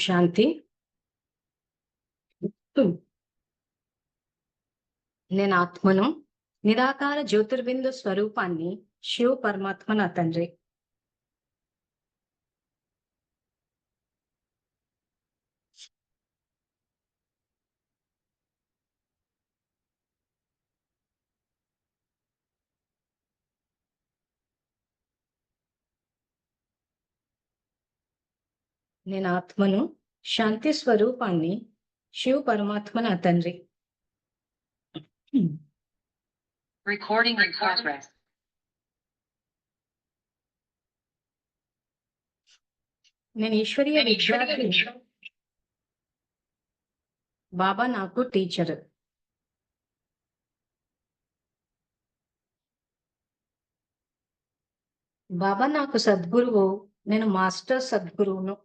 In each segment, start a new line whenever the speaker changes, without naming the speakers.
శాంతి. నేను ఆత్మను, నిరాకార జ్యోతిర్బిందు స్వరూపాన్ని, శివ పరమాత్మ నా తండ్రి. నేను ఆత్మను, శాంతి స్వరూపాన్ని, శివ పరమాత్మ నా తండ్రి.
Recording in progress.
నేను ఈశ్వరీయ విద్యార్థి. బాబా నాకు టీచర్. బాబా నాకు సద్గురువు, నేను మాస్టర్ సద్గురువును.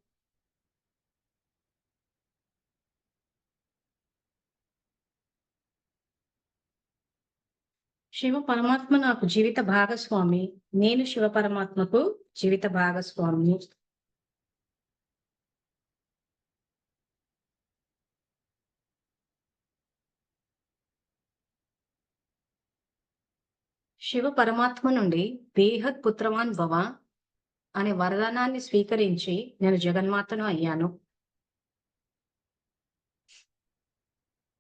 శివ పరమాత్మ నాకు జీవిత భాగస్వామి, నేను శివ పరమాత్మకు జీవిత భాగస్వామిని. శివ పరమాత్మ నుండి బేహద్ పుత్రవాన్ భవ అనే వరదానాన్ని స్వీకరించి నేను జగన్మాతను అయ్యాను.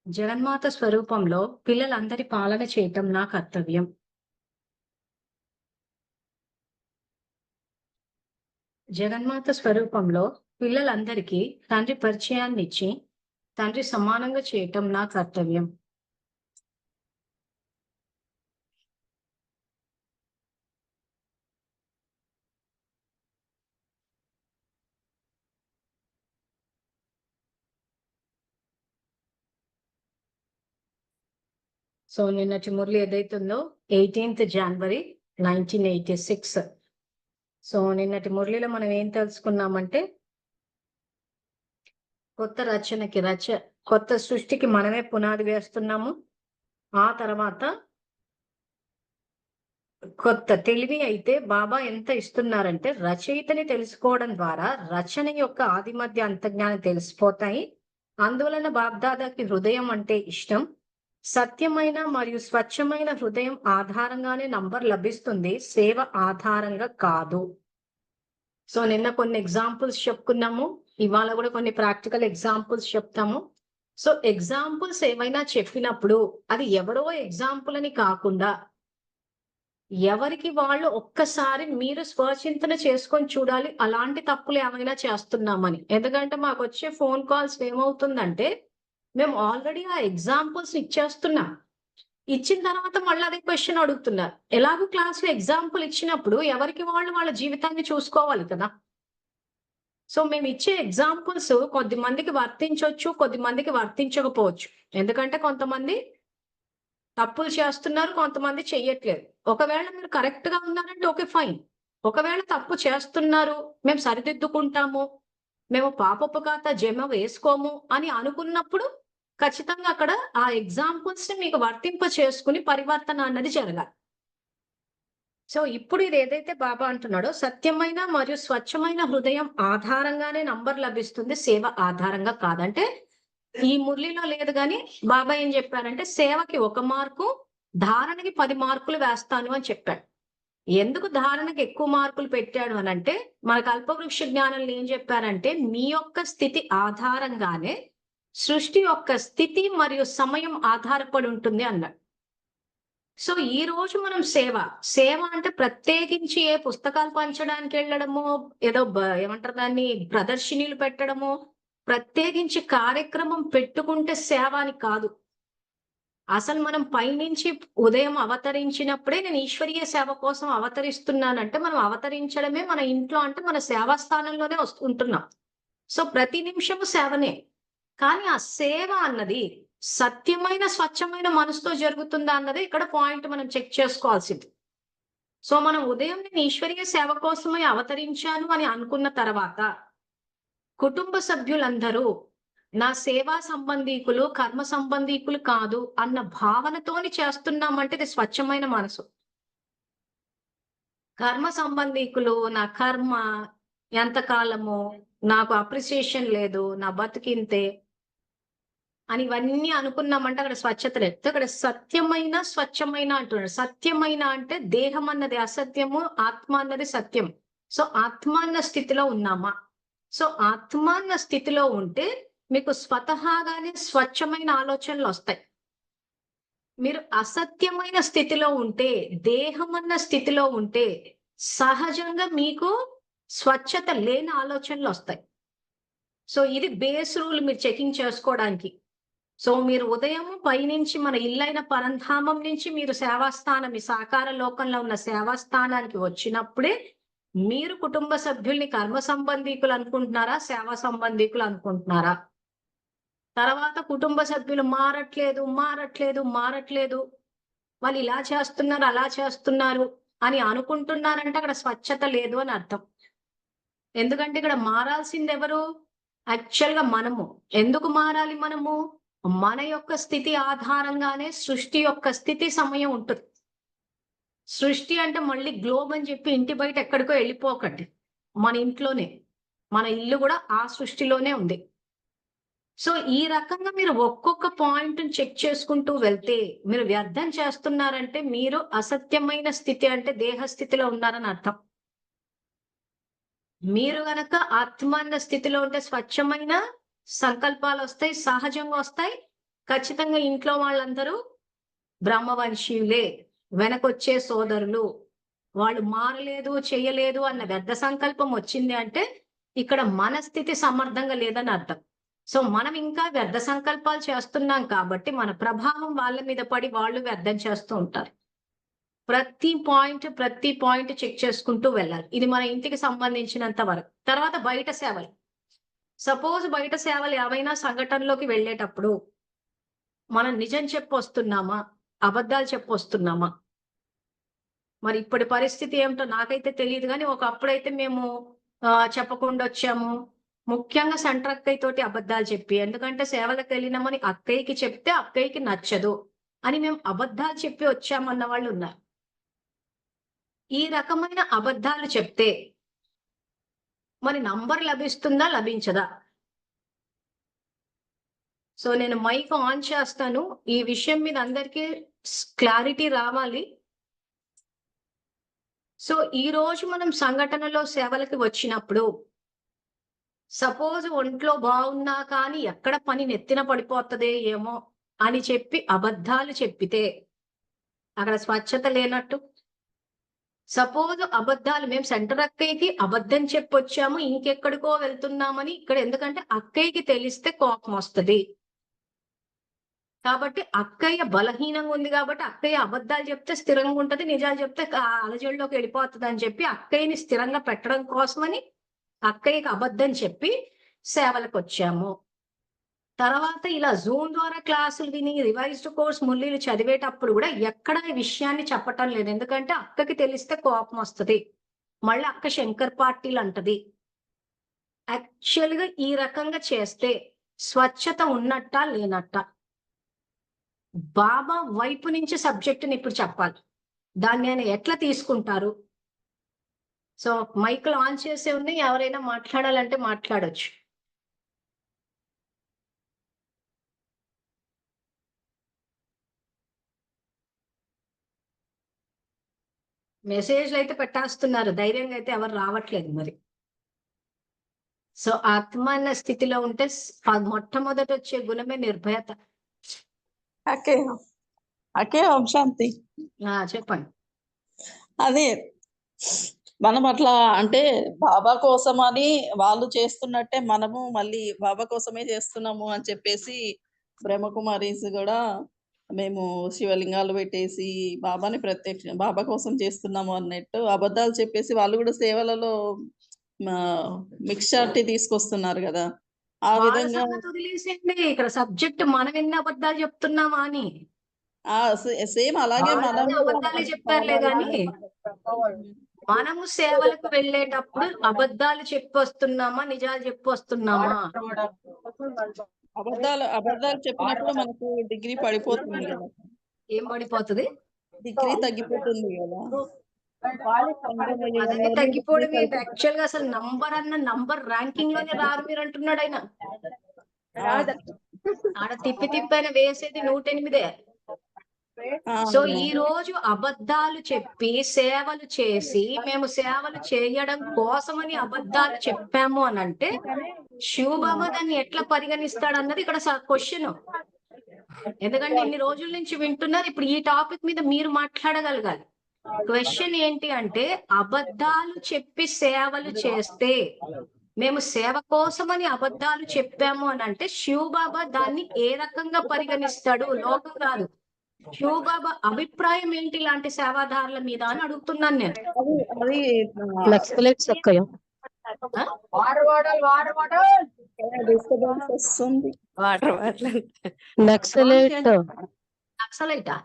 జగన్మాత స్వరూపంలో పిల్లలందరి పాలన చేయటం నా కర్తవ్యం. జగన్మాత స్వరూపంలో పిల్లలందరికీ తండ్రి పరిచయాన్ని ఇచ్చి తండ్రి సమానంగా చేయటం నా కర్తవ్యం. సో నిన్నటి మురళి ఏదైతుందో 18th January 1986. సో నిన్నటి మురళిలో మనం ఏం తెలుసుకున్నామంటే, కొత్త సృష్టికి మనమే పునాది వేస్తున్నాము. ఆ తర్వాత కొత్త తెలివి అయితే బాబా ఎంత ఇస్తున్నారంటే, రచయితని తెలుసుకోవడం ద్వారా రచన యొక్క ఆది మధ్య అంతజ్ఞానం తెలిసిపోతాయి. అందువలన బాబ్దాదాకి హృదయం అంటే ఇష్టం. సత్యమైన మరియు స్వచ్ఛమైన హృదయం ఆధారంగానే నంబర్ లభిస్తుంది, సేవ ఆధారంగా కాదు. సో నిన్న కొన్ని ఎగ్జాంపుల్స్ చెప్పుకున్నాము, ఇవాళ కూడా కొన్ని ప్రాక్టికల్ ఎగ్జాంపుల్స్ చెప్తాము. సో ఎగ్జాంపుల్స్ ఏమైనా చెప్పినప్పుడు అది ఎవరో ఎగ్జాంపుల్ అని కాకుండా ఎవరికి వాళ్ళు ఒక్కసారి మీరు స్వచింతన చేసుకొని చూడాలి, అలాంటి తప్పులు ఏమైనా చేస్తున్నామని. ఎందుకంటే మాకు వచ్చే ఫోన్ కాల్స్ ఏమవుతుందంటే, మేము ఆల్రెడీ ఆ ఎగ్జాంపుల్స్ ఇచ్చేస్తున్నాం. ఇచ్చిన తర్వాత మళ్ళీ అదే క్వశ్చన్ అడుగుతున్నారు. ఎలాగో క్లాస్ లో ఎగ్జాంపుల్ ఇచ్చినప్పుడు ఎవరికి వాళ్ళు వాళ్ళ జీవితాన్ని చూసుకోవాలి కదా. సో మేము ఇచ్చే ఎగ్జాంపుల్స్ కొద్ది మందికి వర్తించవచ్చు, కొద్ది మందికి వర్తించకపోవచ్చు. ఎందుకంటే కొంతమంది తప్పులు చేస్తున్నారు, కొంతమంది చెయ్యట్లేదు. ఒకవేళ మీరు కరెక్ట్ గా ఉన్నారంటే ఓకే ఫైన్. ఒకవేళ తప్పు చేస్తున్నారు, మేము సరిదిద్దుకుంటాము, మేము పాపపు ఖాతా జమ వేసుకోము అని అనుకున్నప్పుడు ఖచ్చితంగా అక్కడ ఆ ఎగ్జాంపుల్స్ ని మీకు వర్తింప చేసుకుని పరివర్తన అన్నది జరగాలి. సో ఇప్పుడు ఇది ఏదైతే బాబా అంటున్నాడో, సత్యమైన మరియు స్వచ్ఛమైన హృదయం ఆధారంగానే నంబర్ లభిస్తుంది, సేవ ఆధారంగా కాదంటే ఈ మురళిలో లేదు. కానీ బాబా ఏం చెప్పారంటే, సేవకి 1 మార్కు, ధారణకి 10 మార్కులు వేస్తాను అని చెప్పాడు. ఎందుకు ధారణకి ఎక్కువ మార్కులు పెట్టాడు అని అంటే, మన కల్పవృక్ష జ్ఞానంలో ఏం చెప్పారంటే, మీ యొక్క స్థితి ఆధారంగానే సృష్టి యొక్క స్థితి మరియు సమయం ఆధారపడి ఉంటుంది అన్నాడు. సో ఈ రోజు మనం సేవ అంటే ప్రత్యేకించి ఏ పుస్తకాలు పంచడానికి వెళ్ళడము, ఏదో ఏమంటారు దాన్ని, ప్రదర్శనలు పెట్టడము, ప్రత్యేకించి కార్యక్రమం పెట్టుకుంటే సేవ అని కాదు. అసలు మనం పైనుంచి ఉదయం అవతరించినప్పుడే నేను ఈశ్వరీయ సేవ కోసం అవతరిస్తున్నానంటే, మనం అవతరించడమే మన ఇంట్లో, అంటే మన సేవా స్థానంలోనే ఉంటున్నాం. సో ప్రతి నిమిషము సేవనే. కానీ ఆ సేవ అన్నది సత్యమైన స్వచ్ఛమైన మనసుతో జరుగుతుందా అన్నది ఇక్కడ పాయింట్ మనం చెక్ చేసుకోవాల్సింది. సో మనం ఉదయం నేను ఈశ్వరీయ సేవ కోసమే అవతరించాను అని అనుకున్న తర్వాత కుటుంబ సభ్యులందరూ నా సేవా సంబంధీకులు, కర్మ సంబంధీకులు కాదు అన్న భావనతోని చేస్తున్నామంటే ఇది స్వచ్ఛమైన మనసు. కర్మ సంబంధీకులు, నా కర్మ ఎంతకాలము, నాకు అప్రిసియేషన్ లేదు, నా బతుకింతే అని ఇవన్నీ అనుకున్నామంటే అక్కడ స్వచ్ఛత లేదు. అక్కడ సత్యమైన స్వచ్ఛమైన అంటున్నాడు. సత్యమైన అంటే దేహం అన్నది అసత్యము, ఆత్మ అన్నది సత్యం. సో ఆత్మాన్న స్థితిలో ఉన్నామా? సో ఆత్మాన్న స్థితిలో ఉంటే మీకు స్వతహాగానే స్వచ్ఛమైన ఆలోచనలు వస్తాయి. మీరు అసత్యమైన స్థితిలో ఉంటే, దేహం అన్న స్థితిలో ఉంటే సహజంగా మీకు స్వచ్ఛత లేని ఆలోచనలు వస్తాయి. సో ఇది బేస్ రూల్ మీరు చెకింగ్ చేసుకోవడానికి. సో మీరు ఉదయం పైనుంచి మన ఇల్లైన పరంధామం నుంచి మీరు సేవాస్థానం, మీ సాకార లోకంలో ఉన్న సేవాస్థానానికి వచ్చినప్పుడే మీరు కుటుంబ సభ్యుల్ని కర్మ సంబంధీకులు అనుకుంటున్నారా, సేవా సంబంధీకులు అనుకుంటున్నారా? తర్వాత కుటుంబ సభ్యులు మారట్లేదు, వాళ్ళు ఇలా చేస్తున్నారు, అలా చేస్తున్నారు అని అనుకుంటున్నారంటే అక్కడ స్వచ్ఛత లేదు అని అర్థం. ఎందుకంటే ఇక్కడ మారాల్సింది ఎవరు? యాక్చువల్గా మనము. ఎందుకు మారాలి మనము? మన యొక్క స్థితి ఆధారంగానే సృష్టి యొక్క స్థితి సమయం ఉంటుంది. సృష్టి అంటే మళ్ళీ గ్లోబ్ అని చెప్పి ఇంటి బయట ఎక్కడికో వెళ్ళిపోకండి. మన ఇంట్లోనే, మన ఇల్లు కూడా ఆ సృష్టిలోనే ఉంది. సో ఈ రకంగా మీరు ఒక్కొక్క పాయింట్ చెక్ చేసుకుంటూ వెళ్తే మీరు వ్యర్థం చేస్తున్నారంటే మీరు అసత్యమైన స్థితి అంటే దేహ స్థితిలో ఉన్నారని అర్థం. మీరు గనక ఆత్మాన్న స్థితిలో ఉంటే స్వచ్ఛమైన సంకల్పాలు వస్తాయి, సహజంగా వస్తాయి. ఖచ్చితంగా ఇంట్లో వాళ్ళందరూ బ్రహ్మవంశీయులే, వెనకొచ్చే సోదరులు. వాళ్ళు మారలేదు, చేయలేదు అన్న వ్యర్థ సంకల్పం వచ్చింది అంటే ఇక్కడ మన స్థితి సమర్థంగా లేదని అర్థం. సో మనం ఇంకా వ్యర్థ సంకల్పాలు చేస్తున్నాం కాబట్టి మన ప్రభావం వాళ్ళ మీద పడి వాళ్ళు వ్యర్థం చేస్తూ ఉంటారు. ప్రతి పాయింట్ చెక్ చేసుకుంటూ వెళ్ళాలి. ఇది మన ఇంటికి సంబంధించినంత వరకు. తర్వాత బయట సేవలు. సపోజ్ బయట సేవలు ఏవైనా సంఘటనలోకి వెళ్ళేటప్పుడు మనం నిజం చెప్పొస్తున్నామా, అబద్ధాలు చెప్పొస్తున్నామా? మరి ఇప్పటి పరిస్థితి ఏమిటో నాకైతే తెలియదు, కానీ ఒకప్పుడైతే మేము చెప్పకుండా వచ్చాము. ముఖ్యంగా సెంటర్ అక్కయ్య తోటి అబద్ధాలు చెప్పి, ఎందుకంటే సేవలకు వెళ్ళినామని అక్కయ్యకి చెప్తే అక్కయ్యకి నచ్చదు అని మేము అబద్ధాలు చెప్పి వచ్చామన్న వాళ్ళు ఉన్నారు. ఈ రకమైన అబద్ధాలు చెప్తే మరి నంబర్ లభిస్తుందా, లభించదా? సో నేను మైక్ ఆన్ చేస్తాను. ఈ విషయం మీద అందరికీ క్లారిటీ రావాలి. సో ఈ రోజు మనం సంఘటనలో సేవలకి వచ్చినప్పుడు సపోజ్ ఒంట్లో బాగున్నా కానీ ఎక్కడ పని నెత్తిన పడిపోతుందే ఏమో అని చెప్పి అబద్ధాలు చెప్పితే అక్కడ స్వచ్ఛత లేనట్టు. సపోజ్ అబద్ధాలు, మేము సెంటర్ అక్కయ్యకి అబద్ధం చెప్పొచ్చాము, ఇంకెక్కడికో వెళ్తున్నామని ఇక్కడ, ఎందుకంటే అక్కయ్యకి తెలిస్తే కోపం వస్తుంది కాబట్టి అక్కయ్య బలహీనంగా ఉంది కాబట్టి అక్కయ్య అబద్ధాలు చెప్తే స్థిరంగా ఉంటది, నిజాలు చెప్తే అలజడిలోకి వెళ్ళిపోతుంది అని చెప్పి అక్కయ్యని స్థిరంగా పెట్టడం కోసమని అక్కయ్యకి అబద్ధం చెప్పి సేవలకు వచ్చాము. తర్వాత ఇలా జూమ్ ద్వారా క్లాసులు విని రివైజ్డ్ కోర్స్ ముల్లీలు చదివేటప్పుడు కూడా ఎక్కడ ఈ విషయాన్ని చెప్పటం లేదు, ఎందుకంటే అక్కకి తెలిస్తే కోపం వస్తుంది, మళ్ళీ అక్క శంకర్ పార్టీలు అంటది. యాక్చువల్గా ఈ రకంగా చేస్తే స్వచ్ఛత ఉన్నట్టా లేనట్టా? బాబా వైపు నుంచి సబ్జెక్టుని ఇప్పుడు చెప్పాలి, దాన్ని ఆయన ఎట్లా తీసుకుంటారు? సో మైక్లు ఆన్ చేసే ఉన్నాయి, ఎవరైనా మాట్లాడాలంటే మాట్లాడొచ్చు. మెసేజ్లు అయితే పెట్టేస్తున్నారు, ధైర్యంగా అయితే ఎవరు రావట్లేదు మరి. సో ఆత్మ అన్న స్థితిలో ఉంటే మొట్టమొదటి వచ్చే గుణమే నిర్భయత.
అకే శాంతి.
చెప్పండి.
అదే మనం అట్లా అంటే బాబా కోసం అని వాళ్ళు చేస్తున్నట్టే మనము మళ్ళీ బాబా కోసమే చేస్తున్నాము అని చెప్పేసి బ్రహ్మకుమారీస్ కూడా మేము శివలింగాలు పెట్టేసి బాబాని బాబా కోసం చేస్తున్నాము అన్నట్టు అబద్ధాలు చెప్పేసి వాళ్ళు కూడా సేవలలో మిక్స్చారిటీ తీసుకొస్తున్నారు కదా. ఆ విధంగా
వదిలేసేయండి, ఇక్కడ సబ్జెక్ట్ మనం ఎన్ని అబద్ధాలు చెప్తున్నామా అని.
సేమ్ అలాగే మనం
అబద్ధాలే చెప్పారులే కానీ మనము సేవలకు వెళ్ళేటప్పుడు అబద్ధాలు చెప్పొస్తున్నామా, నిజాలు చెప్పొస్తున్నామా?
అబద్ధాలు చెప్పినప్పుడు మనకు డిగ్రీ పడిపోతుంది కదా.
ఏం పడిపోతుంది?
డిగ్రీ తగ్గిపోతుంది కదా.
అదే తగ్గిపోవడం ఏంటి యాక్చువల్ గా అసలు నంబర్ ర్యాంకింగ్ లోనే రారు మీరు అంటున్నాడు ఆయన. ఆడ తిప్పి ఆయన వేసేది 108. సో ఈ రోజు అబద్ధాలు చెప్పి సేవలు చేసి మేము సేవలు చేయడం కోసమని అబద్ధాలు చెప్పాము అని అంటే శివబాబా దాన్ని ఎట్లా పరిగణిస్తాడు అన్నది ఇక్కడ క్వశ్చన్. ఎందుకంటే ఇన్ని రోజుల నుంచి వింటున్నారు, ఇప్పుడు ఈ టాపిక్ మీద మీరు మాట్లాడగలగాలి. క్వశ్చన్ ఏంటి అంటే అబద్ధాలు చెప్పి సేవలు చేస్తే, మేము సేవ కోసమని అబద్ధాలు చెప్పాము అని అంటే శివబాబా దాన్ని ఏ రకంగా పరిగణిస్తాడు? లోకం కాదు, శివబాబా అభిప్రాయం ఏంటి ఇలాంటి సేవాదారుల మీద అని అడుగుతున్నాను నేను.
అది
నక్సలైట్స్ అక్కయ్య.
డిస్టర్బెన్స్ వస్తుంది.
నక్సలైటా?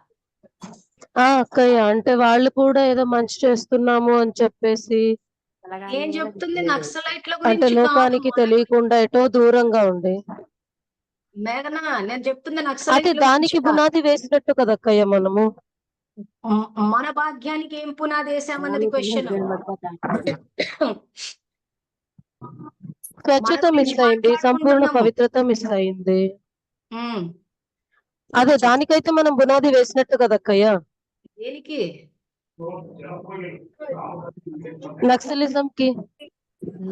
అక్కయ్య అంటే వాళ్ళు కూడా ఏదో మంచి చేస్తున్నాము అని చెప్పేసి
ఏం చెప్తుంది నక్సలైట్ల
అంటే
గురించి?
లోకానికి తెలియకుండా ఎటో దూరంగా ఉండి
మేఘనా, నేను చెప్తుంది
అదే
నక్సలైట్ల
దానికి
గురించి కాదు.
పునాది వేసినట్టు కదక్కయ్య మనము.
మన భాగ్యానికి ఏం పునాది వేసామన్నది క్వశ్చన్.
స్వచ్ఛత మిస్ అయింది, సంపూర్ణ పవిత్రత మిస్ అయింది. అదే దానికైతే మనం పునాది వేసినట్టు కదక్కయ్య.
దేనికి?
నక్సలిజం కి.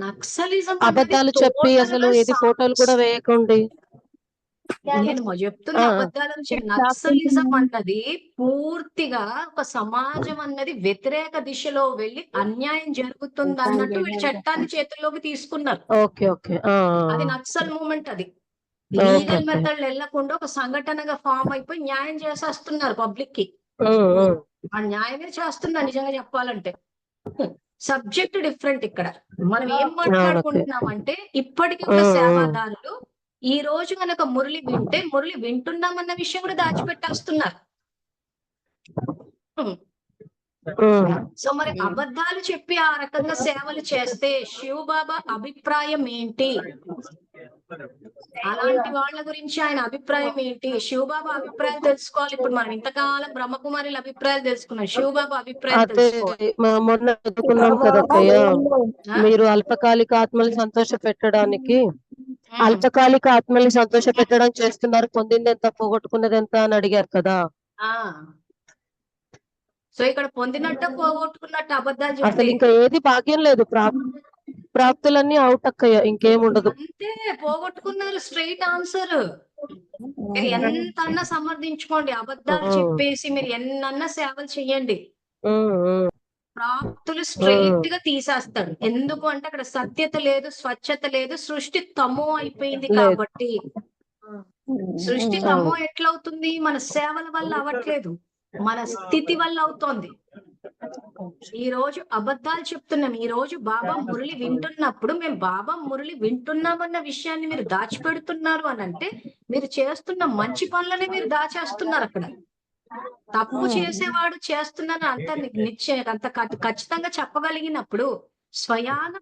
నక్సలిజం
అబద్ధాలు చెప్పి అసలు ఏది ఫోటోలు కూడా వేయకండి.
నేను చెప్తున్నా అబద్ధాల నుంచి. నక్సలిజం అన్నది పూర్తిగా ఒక సమాజం అన్నది వ్యతిరేక దిశలో వెళ్ళి అన్యాయం జరుగుతుంది అన్నట్టు వీళ్ళు చట్టాన్ని చేతుల్లోకి తీసుకున్నారు.
Okay okay.
అది నక్సల్ మూమెంట్. అది లీగల్ మెథడ్ వెళ్లకుండా ఒక సంఘటనగా ఫామ్ అయిపోయి న్యాయం చేసేస్తున్నారు పబ్లిక్ కి. ఆ న్యాయమే చేస్తున్నారు నిజంగా చెప్పాలంటే. Subject different. ఇక్కడ మనం ఏం మాట్లాడుకుంటున్నాం అంటే ఇప్పటికీ కూడా సేవాదారులు ఈ రోజు కనుక మురళి వింటే మురళి వింటున్నామన్న విషయం కూడా దాచిపెట్టేస్తున్నారు. సో మరి అబద్ధాలు చెప్పి ఆ రకంగా సేవలు చేస్తే శివబాబా అభిప్రాయం ఏంటి? అలాంటి వాళ్ళ గురించి ఆయన అభిప్రాయం ఏంటి? శివబాబా అభిప్రాయాలు తెలుసుకోవాలి. ఇప్పుడు మనం ఇంతకాలం బ్రహ్మకుమారిల అభిప్రాయాలు తెలుసుకున్నాం, శివబాబా అభిప్రాయాలు తెలుసుకోవాలి.
మొన్న చదువుకున్నాం కదక్కయ్య, మీరు అల్పకాలిక ఆత్మల్ని సంతోష పెట్టడానికి అల్పకాలిక ఆత్మల్ని సంతోష పెట్టడం చేస్తున్నారు, పొందింది ఎంత పోగొట్టుకున్నది ఎంత అని అడిగారు కదా.
సో ఇక్కడ పొందినట్టు పోగొట్టుకున్నట్టు అబద్ధాలు
అసలు
చెప్పి
ఇంకా ఏది భాగ్యం లేదు, ప్రాప్తులన్నీ అవుట్ అక్కయ్య, ఇంకేముండదు.
అంతే, పోగొట్టుకున్నారు. Straight answer. మీరు ఎంతన్నా సమర్థించుకోండి, అబద్ధాలు చెప్పేసి మీరు ఎన్నన్నా సేవలు చెయ్యండి, ప్రాప్తులు స్ట్రైట్ గా తీసేస్తాడు. ఎందుకు అంటే అక్కడ సత్యత లేదు, స్వచ్ఛత లేదు, సృష్టి తమో అయిపోయింది కాబట్టి. సృష్టి తమో ఎట్లవుతుంది? మన సేవల వల్ల అవ్వట్లేదు, మన స్థితి వల్ల అవుతోంది. ఈ రోజు అబద్ధాలు చెప్తున్నాం. ఈ రోజు బాబా మురళి వింటున్నప్పుడు మేము బాబా మురళి వింటున్నామన్న విషయాన్ని మీరు దాచిపెడుతున్నారు అని అంటే మీరు చేస్తున్న మంచి పనులనే మీరు దాచేస్తున్నారు. అక్కడ తప్పు చేసేవాడు చేస్తున్నాను అంత ఖచ్చితంగా చెప్పగలిగినప్పుడు స్వయాన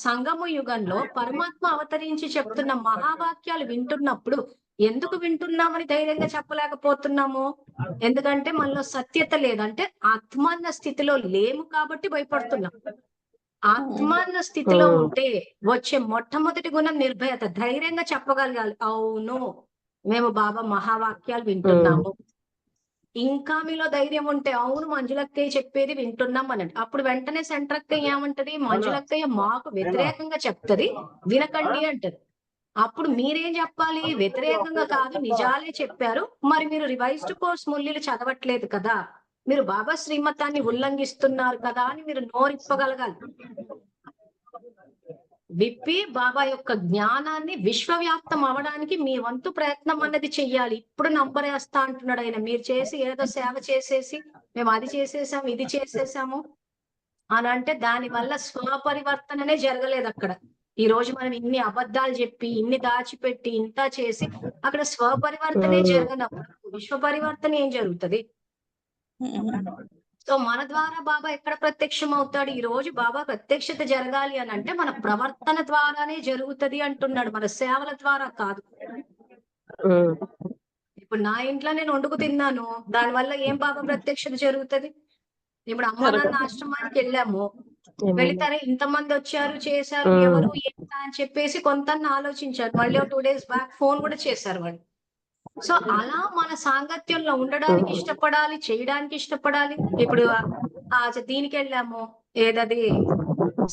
సంగమ యుగంలో పరమాత్మ అవతరించి చెప్తున్న మహావాక్యాలు వింటున్నప్పుడు ఎందుకు వింటున్నామని ధైర్యంగా చెప్పలేకపోతున్నాము? ఎందుకంటే మనలో సత్యత లేదంటే ఆత్మాన్న స్థితిలో లేము కాబట్టి భయపడుతున్నాం. ఆత్మాన్న స్థితిలో ఉంటే వచ్చే మొట్టమొదటి గుణం నిర్భయత. ధైర్యంగా చెప్పగలగాలి, అవును మేము బాబా మహావాక్యాలు వింటున్నాము. ఇంకా మీలో ధైర్యం ఉంటే అవును మంజులక్కయ్య చెప్పేది వింటున్నాం అనండి. అప్పుడు వెంటనే సెంటర్ అక్కయ్య ఏమంటది? మంజులక్కయ్య మాకు వ్యతిరేకంగా చెప్తది, వినకండి అంటది. అప్పుడు మీరేం చెప్పాలి? వ్యతిరేకంగా కాదు, నిజాలే చెప్పారు, మరి మీరు రివైజ్డ్ కోర్స్ ముల్లీలు చదవట్లేదు కదా, మీరు బాబా శ్రీమతాన్ని ఉల్లంఘిస్తున్నారు కదా అని మీరు నోరిప్పగలగాలి. విప్పి బాబా యొక్క జ్ఞానాన్ని విశ్వవ్యాప్తం అవడానికి మీ వంతు ప్రయత్నం అన్నది చెయ్యాలి. ఇప్పుడు నంబర్ వేస్తా అంటున్నాడు ఆయన. మీరు చేసి ఏదో సేవ చేసేసి మేము అది చేసేసాము ఇది చేసేసాము అని అంటే దాని వల్ల స్వపరివర్తననే జరగలేదు అక్కడ. ఈ రోజు మనం ఇన్ని అబద్ధాలు చెప్పి ఇన్ని దాచిపెట్టి ఇంత చేసి అక్కడ స్వపరివర్తనే జరగనప్పుడు విశ్వ పరివర్తన ఏం జరుగుతుంది? సో మన ద్వారా బాబా ఎక్కడ ప్రత్యక్షం అవుతాడు? ఈ రోజు బాబా ప్రత్యక్షత జరగాలి అని అంటే మన ప్రవర్తన ద్వారానే జరుగుతుంది అంటున్నాడు, మన సేవల ద్వారా కాదు. ఇప్పుడు నా ఇంట్లో నేను వండుకు తిన్నాను, దానివల్ల ఏం బాబా ప్రత్యక్షత జరుగుతుంది? ఇప్పుడు అమ్మ నాన్న ఆశ్రమానికి వెళ్ళాము,
ఏమన్నా?
వెళితే ఇంతమంది వచ్చారు చేశారు ఎవరు ఏంటా అని చెప్పేసి కొంత ఆలోచించారు. మళ్ళీ 2 days బ్యాక్ ఫోన్ కూడా చేశారు వాళ్ళు. సో అలా మన సాంగత్యంలో ఉండడానికి ఇష్టపడాలి, చేయడానికి ఇష్టపడాలి. ఇప్పుడు దీనికి వెళ్ళాము, ఏదది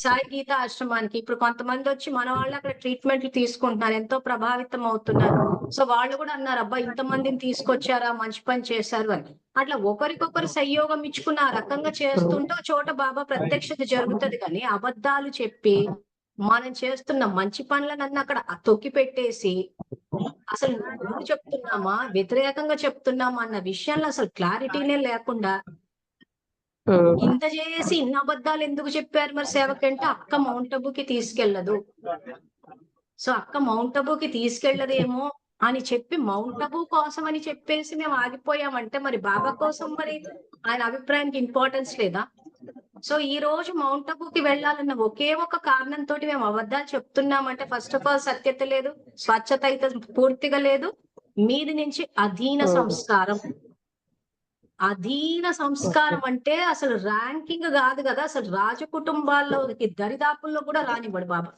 సాయి గీత ఆశ్రమానికి. ఇప్పుడు కొంతమంది వచ్చి మన వాళ్ళు అక్కడ ట్రీట్మెంట్లు తీసుకుంటున్నారు, ఎంతో ప్రభావితం అవుతున్నారు. సో వాళ్ళు కూడా అన్నారు, అబ్బా ఇంతమందిని తీసుకొచ్చారా, మంచి పని చేశారు అని. అట్లా ఒకరికొకరు సంయోగం ఇచ్చుకున్న ఆ రకంగా చేస్తుంటే ఒక చోట బాబా ప్రత్యక్షత జరుగుతది. కానీ అబద్ధాలు చెప్పి మనం చేస్తున్న మంచి పనులనన్నా అక్కడ తొక్కి పెట్టేసి అసలు నువ్వు చెప్తున్నామా వ్యతిరేకంగా చెప్తున్నామా అన్న విషయంలో అసలు క్లారిటీనే లేకుండా ఇంత చేసి ఇన్ని అబద్ధాలు ఎందుకు చెప్పారు మరి సేవకంటే అక్క మౌంట్ అబుకి తీసుకెళ్ళదు. సో అక్క మౌంట్ అబుకి తీసుకెళ్ళదేమో అని చెప్పి మౌంట్ అబు కోసం అని చెప్పేసి మేము ఆగిపోయామంటే మరి బాబా కోసం మరి ఆయన అభిప్రాయానికి ఇంపార్టెన్స్ లేదా? సో ఈ రోజు మౌంట్ అబుకి వెళ్ళాలన్న ఒకే ఒక కారణంతో మేము అబద్ధాలు చెప్తున్నామంటే ఫస్ట్ ఆఫ్ ఆల్ సత్యత లేదు, స్వచ్ఛత అయితే పూర్తిగా లేదు. మీది నుంచి అధీన సంస్కారం. అధీన సంస్కారం అంటే అసలు ర్యాంకింగ్ కాదు కదా, అసలు రాజ కుటుంబాల్లోకి దరిదాపుల్లో కూడా రానివ్వడు బాబా.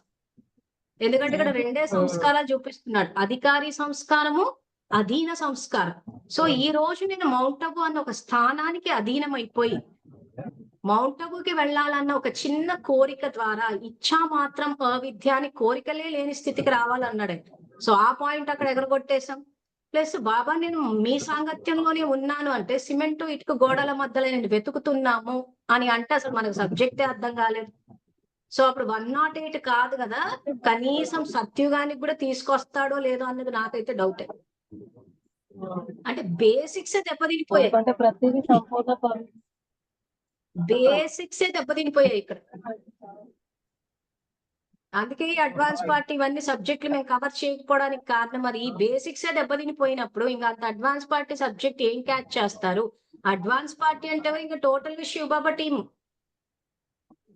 ఎందుకంటే ఇక్కడ 2 సంస్కారాలు చూపిస్తున్నాడు, అధికారి సంస్కారము, అధీన సంస్కారం. సో ఈ రోజు నేను మౌంట్ అబు అన్న ఒక స్థానానికి అధీనమైపోయి మౌంట్ అబుకి వెళ్ళాలన్న ఒక చిన్న కోరిక ద్వారా ఇచ్చా మాత్రం అవిద్యాని కోరికలే లేని స్థితికి రావాలన్నాడు. సో ఆ పాయింట్ అక్కడ ఎగరగొట్టేశాం. ప్లస్ బాబా నేను మీ సాంగత్యంలోనే ఉన్నాను అంటే సిమెంట్ ఇటుక గోడల మధ్యలో నేను వెతుకుతున్నాము అని అంటే అసలు మనకు సబ్జెక్టే అర్థం కాలేదు. సో అప్పుడు 108 కాదు కదా, కనీసం సత్యుగానికి కూడా తీసుకొస్తాడో లేదో అన్నది నాకైతే డౌటే. అంటే బేసిక్స్ దెబ్బతినిపోయాయి,
అంటే ప్రతిదీ సంపూర్ణ
బేసిక్సే దెబ్బతినిపోయాయి ఇక్కడ. అందుకే ఈ అడ్వాన్స్ పార్టీ ఇవన్నీ సబ్జెక్టులు మేము కవర్ చేయకపోవడానికి కారణం మరి. ఈ బేసిక్సే దెబ్బతినిపోయినప్పుడు ఇంకా అంత అడ్వాన్స్ పార్టీ సబ్జెక్ట్ ఏం క్యాచ్ చేస్తారు? అడ్వాన్స్ పార్టీ అంటే ఇంకా టోటల్ గా శివబాబా టీం.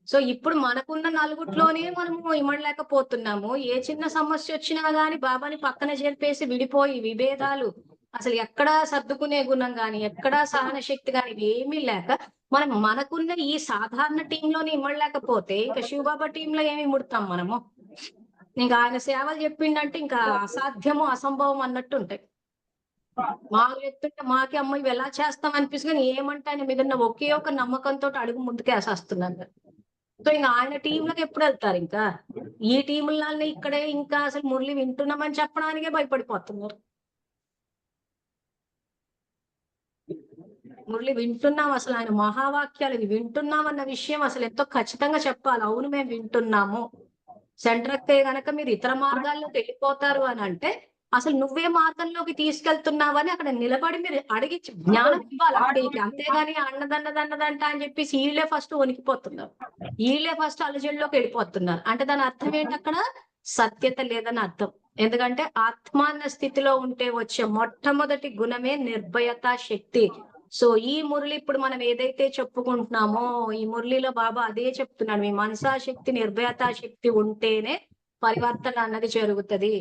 సో ఇప్పుడు మనకున్న నలుగుట్లోనే మనము ఇమడలేకపోతున్నాము. ఏ చిన్న సమస్య వచ్చినా గానీ బాబాని పక్కన జరిపేసి విడిపోయి విభేదాలు, అసలు ఎక్కడా సర్దుకునే గుణం గాని, ఎక్కడా సహన శక్తి గాని ఏమీ లేక మనం మనకున్న ఈ సాధారణ టీంలోనే ఇమ్మడలేకపోతే ఇంకా శివబాబా టీంలో ఏమి ఇముడతాం మనము? ఇంకా ఆయన సేవలు చెప్పిండంటే ఇంకా అసాధ్యము అసంభవం అన్నట్టు ఉంటాయి. మాకు చెప్తుంటే మాకే అమ్మ ఇవి ఎలా చేస్తాం అనిపిస్తుంది, కానీ ఏమంటే ఆయన మీద ఉన్న ఒకే ఒక నమ్మకంతో అడుగు ముందుకేసేస్తున్నాను. సో ఇంకా ఆయన టీంలోకి ఎప్పుడు వెళ్తారు? ఇంకా ఈ టీములనే ఇక్కడే ఇంకా అసలు మురళి వింటున్నామని చెప్పడానికే భయపడిపోతున్నారు. మురళి వింటున్నాం, అసలు ఆయన మహావాక్యాలు ఇవి వింటున్నాం అన్న విషయం అసలు ఎంతో ఖచ్చితంగా చెప్పాలి. అవును మేము వింటున్నాము. సెంటర్ ఎక్కే గనక మీరు ఇతర మార్గాల్లోకి వెళ్ళిపోతారు అని అంటే అసలు నువ్వే మార్గంలోకి తీసుకెళ్తున్నావని అక్కడ నిలబడి మీరు అడిగి జ్ఞానం ఇవ్వాలి అక్కడికి. అంతేగాని అన్నదంట అని చెప్పేసి వీళ్ళే ఫస్ట్ వణికిపోతున్నారు, వీళ్ళే ఫస్ట్ అలజడిలోకి వెళ్ళిపోతున్నారు. అంటే దాని అర్థం ఏంటి? అక్కడ సత్యత లేదని అర్థం. ఎందుకంటే ఆత్మాన్న స్థితిలో ఉంటే వచ్చే మొట్టమొదటి గుణమే నిర్భయత శక్తి. సో ఈ మురళి ఇప్పుడు మనం ఏదైతే చెప్పుకుంటున్నామో ఈ మురళిలో బాబా అదే చెప్తున్నాడు, మీ మనసా శక్తి నిర్భయతా శక్తి ఉంటేనే పరివర్తన అన్నది జరుగుతుంది.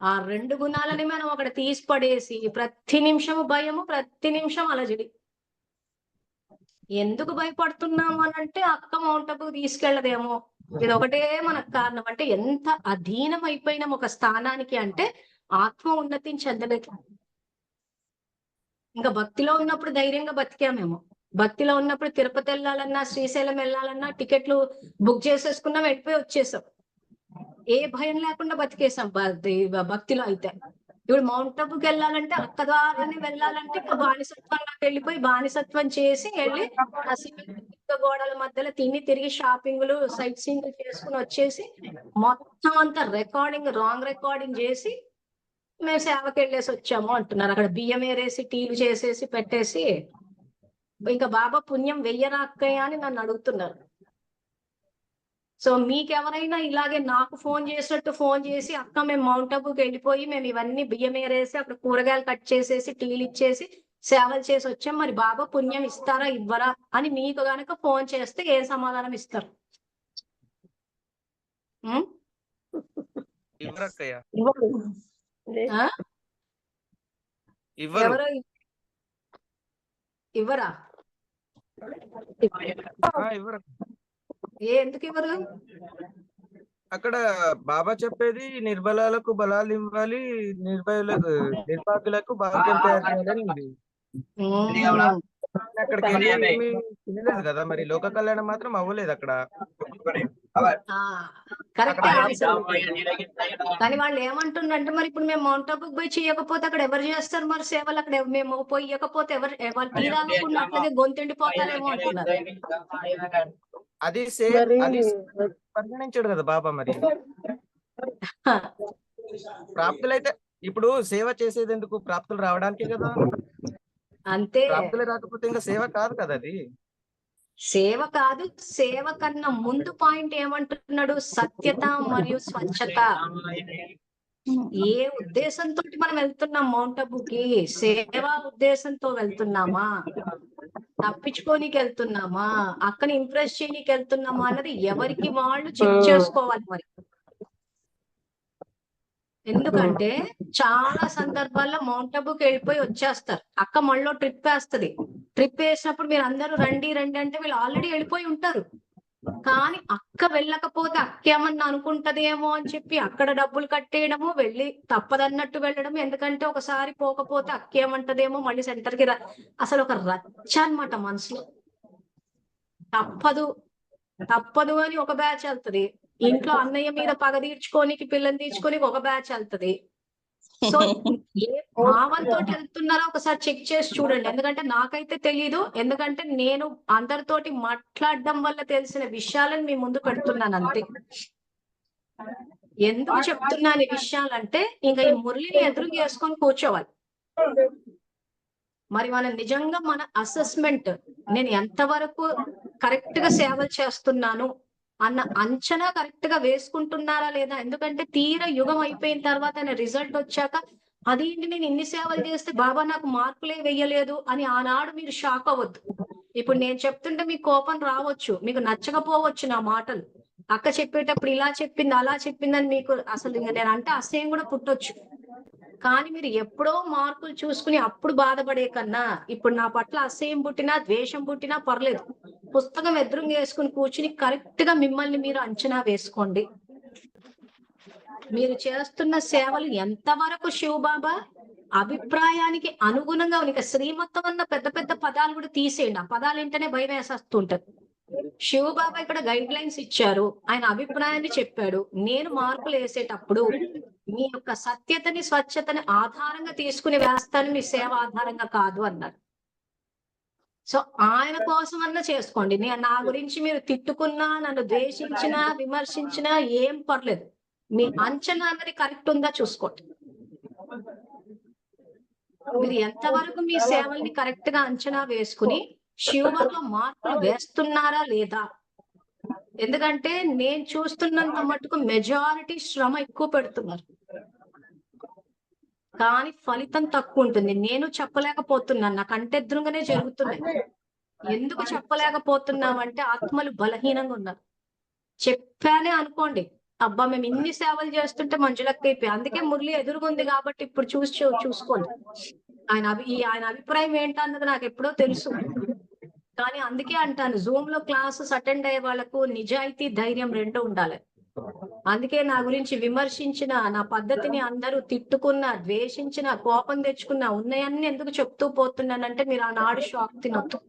ఆ 2 గుణాలని మనం అక్కడ తీసి పడేసి ప్రతి నిమిషము భయము, ప్రతి నిమిషం అలజడి. ఎందుకు భయపడుతున్నాము అని అంటే అక్క మౌంట్ అబు తీసుకెళ్లదేమో, ఇది ఒకటే మనకు కారణం. అంటే ఎంత అధీనం అయిపోయినాం ఒక స్థానానికి అంటే ఆత్మ ఉన్నతిని చెందలేదు. ఇంకా భక్తిలో ఉన్నప్పుడు ధైర్యంగా బతికామేమో, భక్తిలో ఉన్నప్పుడు తిరుపతి వెళ్ళాలన్నా శ్రీశైలం వెళ్ళాలన్నా టికెట్లు బుక్ చేసేసుకున్నాం, వెళ్ళిపోయి వచ్చేసాం, ఏ భయం లేకుండా బతికేసాం భక్తిలో. అయితే ఇప్పుడు మౌంట్ అబుకి వెళ్ళాలంటే అక్క ద్వారానే వెళ్ళాలంటే ఇంకా బానిసత్వంలోకి వెళ్ళిపోయి బానిసత్వం చేసి వెళ్ళి ఆ సిమెంట్ గోడల మధ్యలో తిరిగి షాపింగ్లు సైట్ సీయింగ్ చేసుకుని వచ్చేసి మొత్తం అంతా రాంగ్ రికార్డింగ్ చేసి మేము సేవకి వెళ్ళేసి వచ్చాము అంటున్నారు. అక్కడ బియ్యం ఏరేసి టీలు చేసేసి పెట్టేసి ఇంకా బాబా పుణ్యం వెయ్యరా అక్కయ్య అని నన్ను అడుగుతున్నారు. సో మీకెవరైనా ఇలాగే నాకు ఫోన్ చేసినట్టు ఫోన్ చేసి అక్క మేము మౌంట్ అబుకి వెళ్ళిపోయి మేము ఇవన్నీ బియ్యం ఏరేసి అక్కడ కూరగాయలు కట్ చేసేసి టీలు ఇచ్చేసి సేవలు చేసి వచ్చాం, మరి బాబా పుణ్యం ఇస్తారా ఇవ్వరా అని మీకు గనక ఫోన్ చేస్తే ఏ సమాధానం ఇస్తారు? ఎవరు ఇవ్వరా?
ఇవ్వరు.
ఎందుకు ఇవ్వరు?
అక్కడ బాబా చెప్పేది నిర్బలాలకు బలాలు ఇవ్వాలి, నిర్భాగ్యులకు భాగ్యం తయారు చేయాలని ఉంది. అక్కడికి వెళ్ళి ఏమీ తినలేదు కదా, మరి లోక కళ్యాణం మాత్రం అవ్వలేదు అక్కడ.
Correct answer. కానీ వాళ్ళు ఏమంటున్నారంటే మరి ఇప్పుడు మేము మౌంట్ ఆబుకి పోయి చేయకపోతే అక్కడ ఎవరు చేస్తారు మరి సేవలు? అక్కడ మేము పోయి ఇవ్వకపోతే ఎవరు టీ తాగకుండా అట్లాగే గొంతుండిపోతారేమో అంటున్నారు.
అది పరిగణించాడు కదా బాబా. మరి ప్రాప్తులైతే ఇప్పుడు సేవ చేసేది ఎందుకు? ప్రాప్తులు రావడానికి కదా.
అంతే.
ప్రాప్తులు రాకపోతే ఇంకా సేవ కాదు కదా అది.
సేవ కాదు. సేవ కన్నా ముందు పాయింట్ ఏమంటున్నాడు? సత్యత మరియు స్వచ్ఛత. ఏ ఉద్దేశంతో మనం వెళ్తున్నాం మౌంట్ ఆబుకి? సేవా ఉద్దేశంతో వెళ్తున్నామా, తప్పించుకోనికి వెళ్తున్నామా, అక్కని ఇంప్రెస్ చేయడానికి వెళ్తున్నామా అన్నది ఎవరికి వాళ్ళు చెక్ చేసుకోవాలి. మరి ఎందుకంటే చాలా సందర్భాల్లో మౌంట్ ఆబుకి వెళ్ళిపోయి వచ్చేస్తారు, అక్క మళ్ళీ ట్రిప్ వేస్తుంది. ట్రిప్ వేసినప్పుడు మీరు అందరూ రండి రండి అంటే వీళ్ళు ఆల్రెడీ వెళ్ళిపోయి ఉంటారు. కానీ అక్క వెళ్ళకపోతే అక్క ఏమన్నా అనుకుంటదేమో అని చెప్పి అక్కడ డబ్బులు కట్టేయడము, వెళ్ళి తప్పదన్నట్టు వెళ్ళడం. ఎందుకంటే ఒకసారి పోకపోతే అక్క ఏమంటదేమో, మళ్ళీ సెంటర్కి అసలు ఒక రచ్చ అన్నమాట మనసులో. తప్పదు అని ఒక బ్యాచ్ వెళ్తుంది. ఇంట్లో అన్నయ్య మీద పగ తీర్చుకోనికి, పిల్లని తీర్చుకొని ఒక బ్యాచ్ వెళ్తుంది. సో ఏ భావంతో వెళ్తున్నారో ఒకసారి చెక్ చేసి చూడండి. ఎందుకంటే నాకైతే తెలియదు. ఎందుకంటే నేను అందరితోటి మాట్లాడడం వల్ల తెలిసిన విషయాలను మీ ముందు పెడుతున్నాను అంతే. ఎందుకు చెప్తున్నాను ఈ విషయాలంటే, ఇంకా ఈ మురళిని ఎదురు చేసుకొని కూర్చోవాలి. మరి మనం నిజంగా మన అసెస్మెంట్, నేను ఎంతవరకు కరెక్ట్ గా సేవలు చేస్తున్నాను అన్న అంచనా కరెక్ట్ గా వేసుకుంటున్నారా లేదా? ఎందుకంటే తీర యుగం అయిపోయిన తర్వాత రిజల్ట్ వచ్చాక అదేంటి నేను ఇన్ని సేవలు చేస్తే బాబా నాకు మార్కులే వెయ్యలేదు అని ఆనాడు మీరు షాక్ అవ్వద్దు. ఇప్పుడు నేను చెప్తుంటే మీకు కోపం రావచ్చు, మీకు నచ్చకపోవచ్చు నా మాటలు. అక్క చెప్పేటప్పుడు ఇలా చెప్పింది అలా చెప్పిందని మీకు అసలు ఇంకా నేను అంటే అసహ్యం కూడా పుట్టొచ్చు. కానీ మీరు ఎప్పుడో మార్కులు చూసుకుని అప్పుడు బాధపడే కన్నా ఇప్పుడు నా పట్ల అసహ్యం పుట్టినా ద్వేషం పుట్టినా పర్లేదు, పుస్తకం ఎదురుగా వేసుకుని కూర్చుని కరెక్ట్ గా మిమ్మల్ని మీరు అంచనా వేసుకోండి. మీరు చేస్తున్న సేవలు ఎంతవరకు శివబాబా అభిప్రాయానికి అనుగుణంగా ఉన్నాయి. శ్రీమతం అన్న పెద్ద పెద్ద పదాలు కూడా తీసేయండి. ఆ పదాలు ఏంటనే భయం వేసేస్తుంటారు. శివబాబా ఇక్కడ గైడ్ లైన్స్ ఇచ్చారు, ఆయన అభిప్రాయాన్ని చెప్పాడు. నేను మార్కులు వేసేటప్పుడు మీ యొక్క సత్యతని స్వచ్ఛతని ఆధారంగా తీసుకుని వేస్తాను, మీ సేవ ఆధారంగా కాదు అన్నారు. సో ఆయన కోసం అన్నా చేసుకోండి. నా గురించి మీరు తిట్టుకున్నా, నన్ను ద్వేషించినా, విమర్శించినా ఏం పర్లేదు. మీ అంచనా అన్నది కరెక్ట్ ఉందా చూసుకోండి. మీరు ఎంతవరకు మీ సేవల్ని కరెక్ట్ గా అంచనా వేసుకుని శివబాబా మార్కులు వేస్తున్నారా లేదా? ఎందుకంటే నేను చూస్తున్నంత మటుకు మెజారిటీ శ్రమ ఎక్కువ పెడుతున్నారు, కానీ ఫలితం తక్కువ ఉంటుంది. నేను చెప్పలేకపోతున్నాను, నాకు కంటెదురుగానే జరుగుతున్నాయి. ఎందుకు చెప్పలేకపోతున్నామంటే ఆత్మలు బలహీనంగా ఉన్నారు. చెప్పానే అనుకోండి, అబ్బా మేము ఇన్ని సేవలు చేస్తుంటే మంజులక్క అయిపోయి. అందుకే మురళి ఎదురుగుంది కాబట్టి ఇప్పుడు చూసుకోండి. ఆయన అభిప్రాయం ఏంటన్నది నాకు ఎప్పుడో తెలుసు. కానీ అందుకే అంటాను, జూమ్ లో క్లాసెస్ అటెండ్ అయ్యే వాళ్ళకు నిజాయితీ, ధైర్యం రెండు ఉండాలి. అందుకే నా గురించి విమర్శించిన, నా పద్ధతిని అందరూ తిట్టుకున్నా, ద్వేషించిన, కోపం తెచ్చుకున్నా ఉన్నాయన్నీ ఎందుకు చెప్తూ పోతున్నానంటే మీరు ఆనాడు షాక్ తినొద్దు.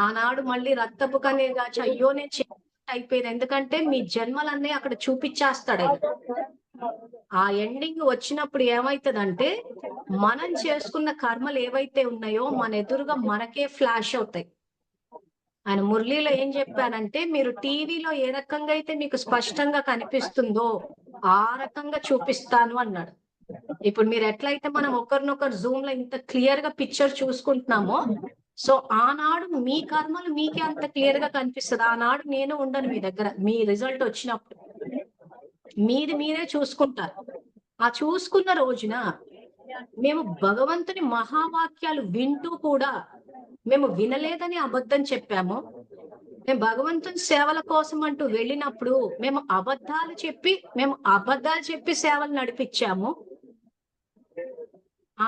ఆనాడు మళ్ళీ రక్తపు కన్నీరు కాచి అయ్యో నేను అయిపోయింది. ఎందుకంటే మీ జన్మలన్నీ అక్కడ చూపించేస్తాడు ఆయన. ఆ ఎండింగ్ వచ్చినప్పుడు ఏమైతుందంటే మనం చేసుకున్న కర్మలు ఏవైతే ఉన్నాయో మన ఎదురుగా మనకే ఫ్లాష్ అవుతాయి. ఆయన మురళిలో ఏం చెప్పానంటే, మీరు టీవీలో ఏ రకంగా అయితే మీకు స్పష్టంగా కనిపిస్తుందో ఆ రకంగా చూపిస్తాను అన్నాడు. ఇప్పుడు మీరు ఎట్లయితే మనం ఒకరినొకరు జూమ్ లో ఇంత క్లియర్ గా పిక్చర్ చూసుకుంటున్నామో, సో ఆనాడు మీ కర్మలు మీకే అంత క్లియర్ గా కనిపిస్తుంది. ఆనాడు నేను ఉండను మీ దగ్గర. మీ రిజల్ట్ వచ్చినప్పుడు మీది మీరే చూసుకుంటారు. ఆ చూసుకున్న రోజున మేము భగవంతుని మహావాక్యాలు వింటూ కూడా మేము వినలేదని అబద్ధం చెప్పాము. మేము భగవంతుని సేవల కోసం అంటూ వెళ్ళినప్పుడు మేము అబద్ధాలు చెప్పి సేవలు నడిపించాము.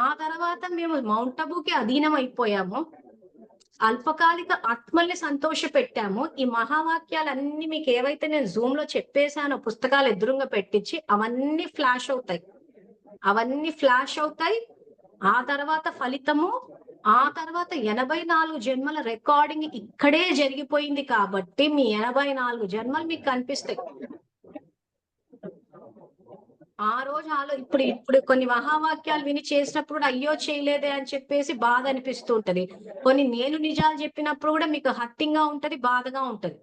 ఆ తర్వాత మేము మౌంట్ అబూకి అధీనం అయిపోయాము. అల్పకాలిక ఆత్మల్ని సంతోష పెట్టాము. ఈ మహావాక్యాలన్నీ మీకు ఏవైతే నేను జూమ్ లో చెప్పేశానో పుస్తకాలు ఎదురుగా పెట్టించి అవన్నీ ఫ్లాష్ అవుతాయి. ఆ తర్వాత ఫలితము, ఆ తర్వాత 84 జన్మల రికార్డింగ్ ఇక్కడే జరిగిపోయింది కాబట్టి మీ 84 జన్మలు మీకు కనిపిస్తాయి. ఆ రోజు ఇప్పుడు కొన్ని మహావాక్యాలు విని చేసినప్పుడు కూడా అయ్యో చేయలేదే అని చెప్పేసి బాధ అనిపిస్తూ ఉంటది. కొన్ని నేను నిజాలు చెప్పినప్పుడు కూడా మీకు హర్టింగ్ గా ఉంటది, బాధగా ఉంటది.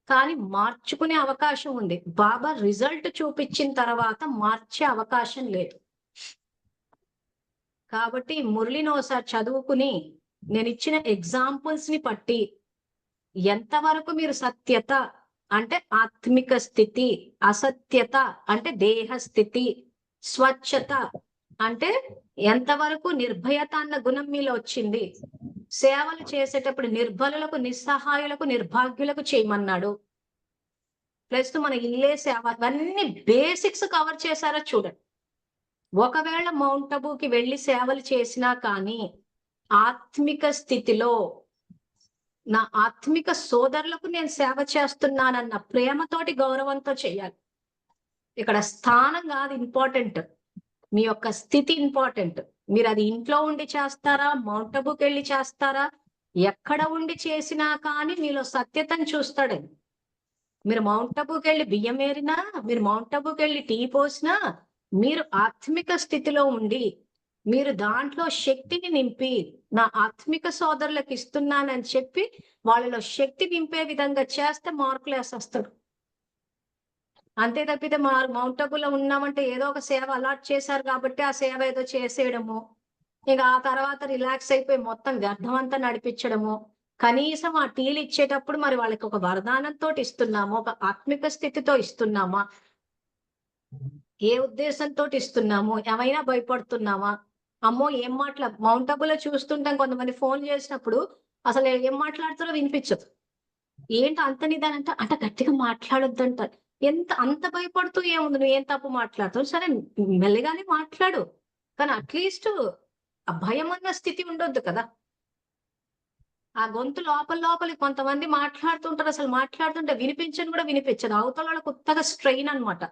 కానీ మార్చుకునే అవకాశం ఉంది. బాబా రిజల్ట్ చూపించిన తర్వాత మార్చే అవకాశం లేదు. కాబట్టి మురళిని ఒకసారి చదువుకుని నేను ఇచ్చిన ఎగ్జాంపుల్స్ ని బట్టి ఎంతవరకు మీరు సత్యత అంటే ఆత్మిక స్థితి, అసత్యత అంటే దేహ స్థితి, స్వచ్ఛత అంటే ఎంతవరకు నిర్భయత అన్న గుణం మీలో వచ్చింది. సేవలు చేసేటప్పుడు నిర్బలులకు, నిస్సహాయులకు, నిర్భాగ్యులకు చేయమన్నాడు. ప్లస్ మన ఇల్లే సేవ, ఇవన్నీ బేసిక్స్ కవర్ చేశారో చూడండి. ఒకవేళ మౌంట్ అబూకి వెళ్ళి సేవలు చేసినా కానీ ఆత్మిక స్థితిలో నా ఆత్మిక సోదరులకు నేను సేవ చేస్తున్నానన్న ప్రేమతోటి గౌరవంతో చేయాలి. ఇక్కడ స్థానం కాదు ఇంపార్టెంట్, మీ యొక్క స్థితి ఇంపార్టెంట్. మీరు అది ఇంట్లో ఉండి చేస్తారా, మౌంట్ అబూకి వెళ్ళి చేస్తారా, ఎక్కడ ఉండి చేసినా కానీ మీలో సత్యతను చూస్తాడండి. మీరు మౌంట్ అబూకి వెళ్ళి బియ్యం ఏరినా, మీరు మౌంట్ అబూకి వెళ్ళి టీ పోసినా, మీరు ఆత్మిక స్థితిలో ఉండి మీరు దాంట్లో శక్తిని నింపి నా ఆత్మిక సోదరులకు ఇస్తున్నానని చెప్పి వాళ్ళలో శక్తి నింపే విధంగా చేస్తే మార్కులు వేసేస్తాడు. అంతే తప్పితే మౌంట్ అబూలో ఉన్నామంటే ఏదో ఒక సేవ అలాట్ చేశారు కాబట్టి ఆ సేవ ఏదో చేసేయడము, ఇక ఆ తర్వాత రిలాక్స్ అయిపోయి మొత్తం వ్యర్థమంతా నడిపించడము. కనీసం ఆ టీలు ఇచ్చేటప్పుడు మరి వాళ్ళకి ఒక వరదానంతో ఇస్తున్నామా, ఒక ఆత్మిక స్థితితో ఇస్తున్నామా, ఏ ఉద్దేశంతో ఇస్తున్నాము, ఏమైనా భయపడుతున్నామా? అమ్మో ఏం మౌంట్ అబూలో చూస్తుంటాం కొంతమంది ఫోన్ చేసినప్పుడు అసలు ఏం మాట్లాడుతారో వినిపించదు. ఏంటి అంత నిదానం అంటే గట్టిగా మాట్లాడొద్దంటారు. అంత భయపడుతూ ఏముంది, నువ్వు ఏం తప్పు మాట్లాడుతావు, సరే మెల్లగానే మాట్లాడు, కానీ అట్లీస్ట్ ఆ భయం అన్న స్థితి ఉండొద్దు కదా. ఆ గొంతు లోపలి కొంతమంది మాట్లాడుతుంటారు, అసలు మాట్లాడుతుంటే వినిపించని కూడా వినిపించదు, అవతల వాళ్ళకి కొత్తగా స్ట్రెయిన్ అన్నమాట.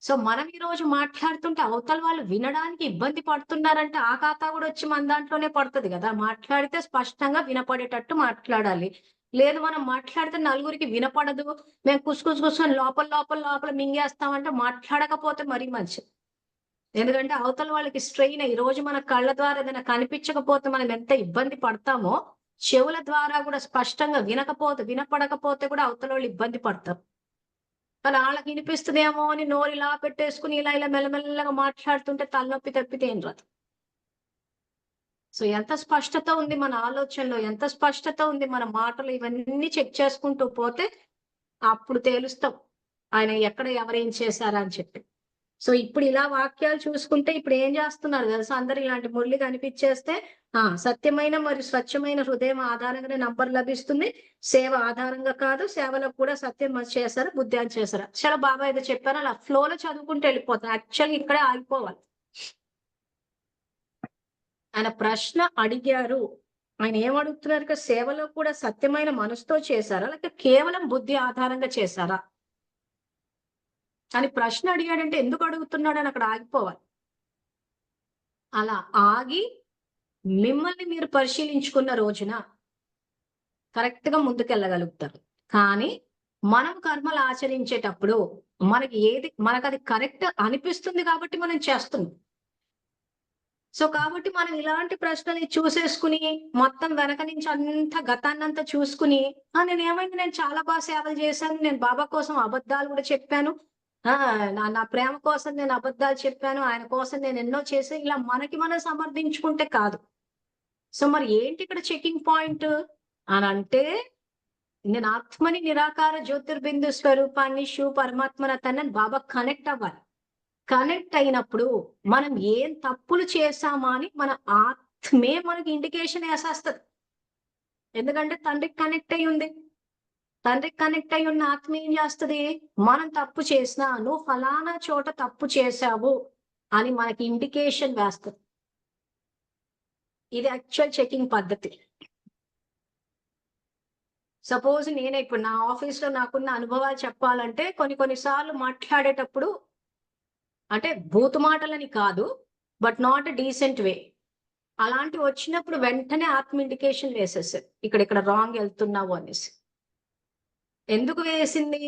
సో మనం ఈ రోజు మాట్లాడుతుంటే అవతల వాళ్ళు వినడానికి ఇబ్బంది పడుతున్నారంటే ఆ ఖాతా కూడా వచ్చి మన దాంట్లోనే పడుతుంది కదా. మాట్లాడితే స్పష్టంగా వినపడేటట్టు మాట్లాడాలి. లేదు మనం మాట్లాడితే నలుగురికి వినపడదు, మేము కూసుకొని లోపల మింగేస్తామంటే మాట్లాడకపోతే మరీ మంచిది. ఎందుకంటే అవతల వాళ్ళకి స్ట్రెయిన్. ఈ రోజు మన కళ్ళ ద్వారా ఏదైనా కనిపించకపోతే మనం ఎంత ఇబ్బంది పడతామో, చెవుల ద్వారా కూడా స్పష్టంగా వినపడకపోతే కూడా అవతల వాళ్ళు ఇబ్బంది పడతారు. కానీ వాళ్ళకి వినిపిస్తుందేమో అని నోరు ఇలా పెట్టేసుకుని ఇలా మెల్లమెల్లగా మాట్లాడుతుంటే తలనొప్పి తప్పితే ఏం రాదు. సో ఎంత స్పష్టత ఉంది మన ఆలోచనలో, ఎంత స్పష్టత ఉంది మన మాటలు, ఇవన్నీ చెక్ చేసుకుంటూ పోతే అప్పుడు తేలుస్తాం ఆయన ఎక్కడ ఎవరేం చేశారా అని చెప్పి. సో ఇప్పుడు ఇలా వాక్యాలు చూసుకుంటే ఇప్పుడు ఏం చేస్తున్నారు తెలుసా, అందరు ఇలాంటి మురళి కనిపించేస్తే సత్యమైన మరియు స్వచ్ఛమైన హృదయం ఆధారంగానే నంబర్ లభిస్తుంది, సేవ ఆధారంగా కాదు, సేవలో కూడా సత్యం చేశారు, బుద్ధి అని చేశారు. చాలా బాబా ఏదో చెప్పారు, అలా ఫ్లోలో చదువుకుంటూ వెళ్ళిపోతారు. యాక్చువల్గా ఇక్కడే ఆగిపోవాలి. ఆయన ప్రశ్న అడిగారు, ఆయన ఏమడుగుతున్నారు, సేవలో కూడా సత్యమైన మనసుతో చేశారా లేక కేవలం బుద్ధి ఆధారంగా చేశారా అని ప్రశ్న అడిగాడంటే ఎందుకు అడుగుతున్నాడని అక్కడ ఆగిపోవాలి. అలా ఆగి మిమ్మల్ని మీరు పరిశీలించుకున్న రోజున కరెక్ట్ గా ముందుకెళ్ళగలుగుతారు. కానీ మనం కర్మలు ఆచరించేటప్పుడు మనకు అది కరెక్ట్ అనిపిస్తుంది కాబట్టి మనం చేస్తున్నాం. సో కాబట్టి మనం ఇలాంటి ప్రశ్నలు చూసేసుకుని మొత్తం వెనక నుంచి అంతా గతాన్నంతా చూసుకుని నేను చాలా బాగా సేవలు చేశాను, నేను బాబా కోసం అబద్ధాలు కూడా చెప్పాను, నా ప్రేమ కోసం నేను అబద్ధాలు చెప్పాను, ఆయన కోసం నేను ఎన్నో చేసి ఇలా మనకి మనం సమర్థించుకుంటే కాదు. సో మరి ఏంటి ఇక్కడ చెకింగ్ పాయింట్ అని అంటే, నేను ఆత్మని నిరాకార జ్యోతిర్బిందు స్వరూపాన్ని పరమాత్మన తనని బాబా కనెక్ట్ అవ్వాలి. కనెక్ట్ అయినప్పుడు మనం ఏం తప్పులు చేశామా అని మన ఆత్మే మనకి ఇండికేషన్ వేసేస్తుంది. ఎందుకంటే తండ్రికి కనెక్ట్ అయి ఉంది. తండ్రికి కనెక్ట్ అయి ఉన్న ఆత్మ ఏం చేస్తుంది, మనం తప్పు చేసినా, నువ్వు ఫలానా చోట తప్పు చేశావు అని మనకి ఇండికేషన్ వేస్తుంది. ఇది యాక్చువల్ చెకింగ్ పద్ధతి. సపోజ్ నేనే ఇప్పుడు నా ఆఫీస్లో నాకున్న అనుభవాలు చెప్పాలంటే కొన్నిసార్లు మాట్లాడేటప్పుడు అంటే బూతు మాటలని కాదు, బట్ నాట్ డీసెంట్ వే. అలాంటివి వచ్చినప్పుడు వెంటనే ఆత్మ ఇండికేషన్ వేసేసారు, ఇక్కడ రాంగ్ వెళ్తున్నావు అనేసి. ఎందుకు వేసింది?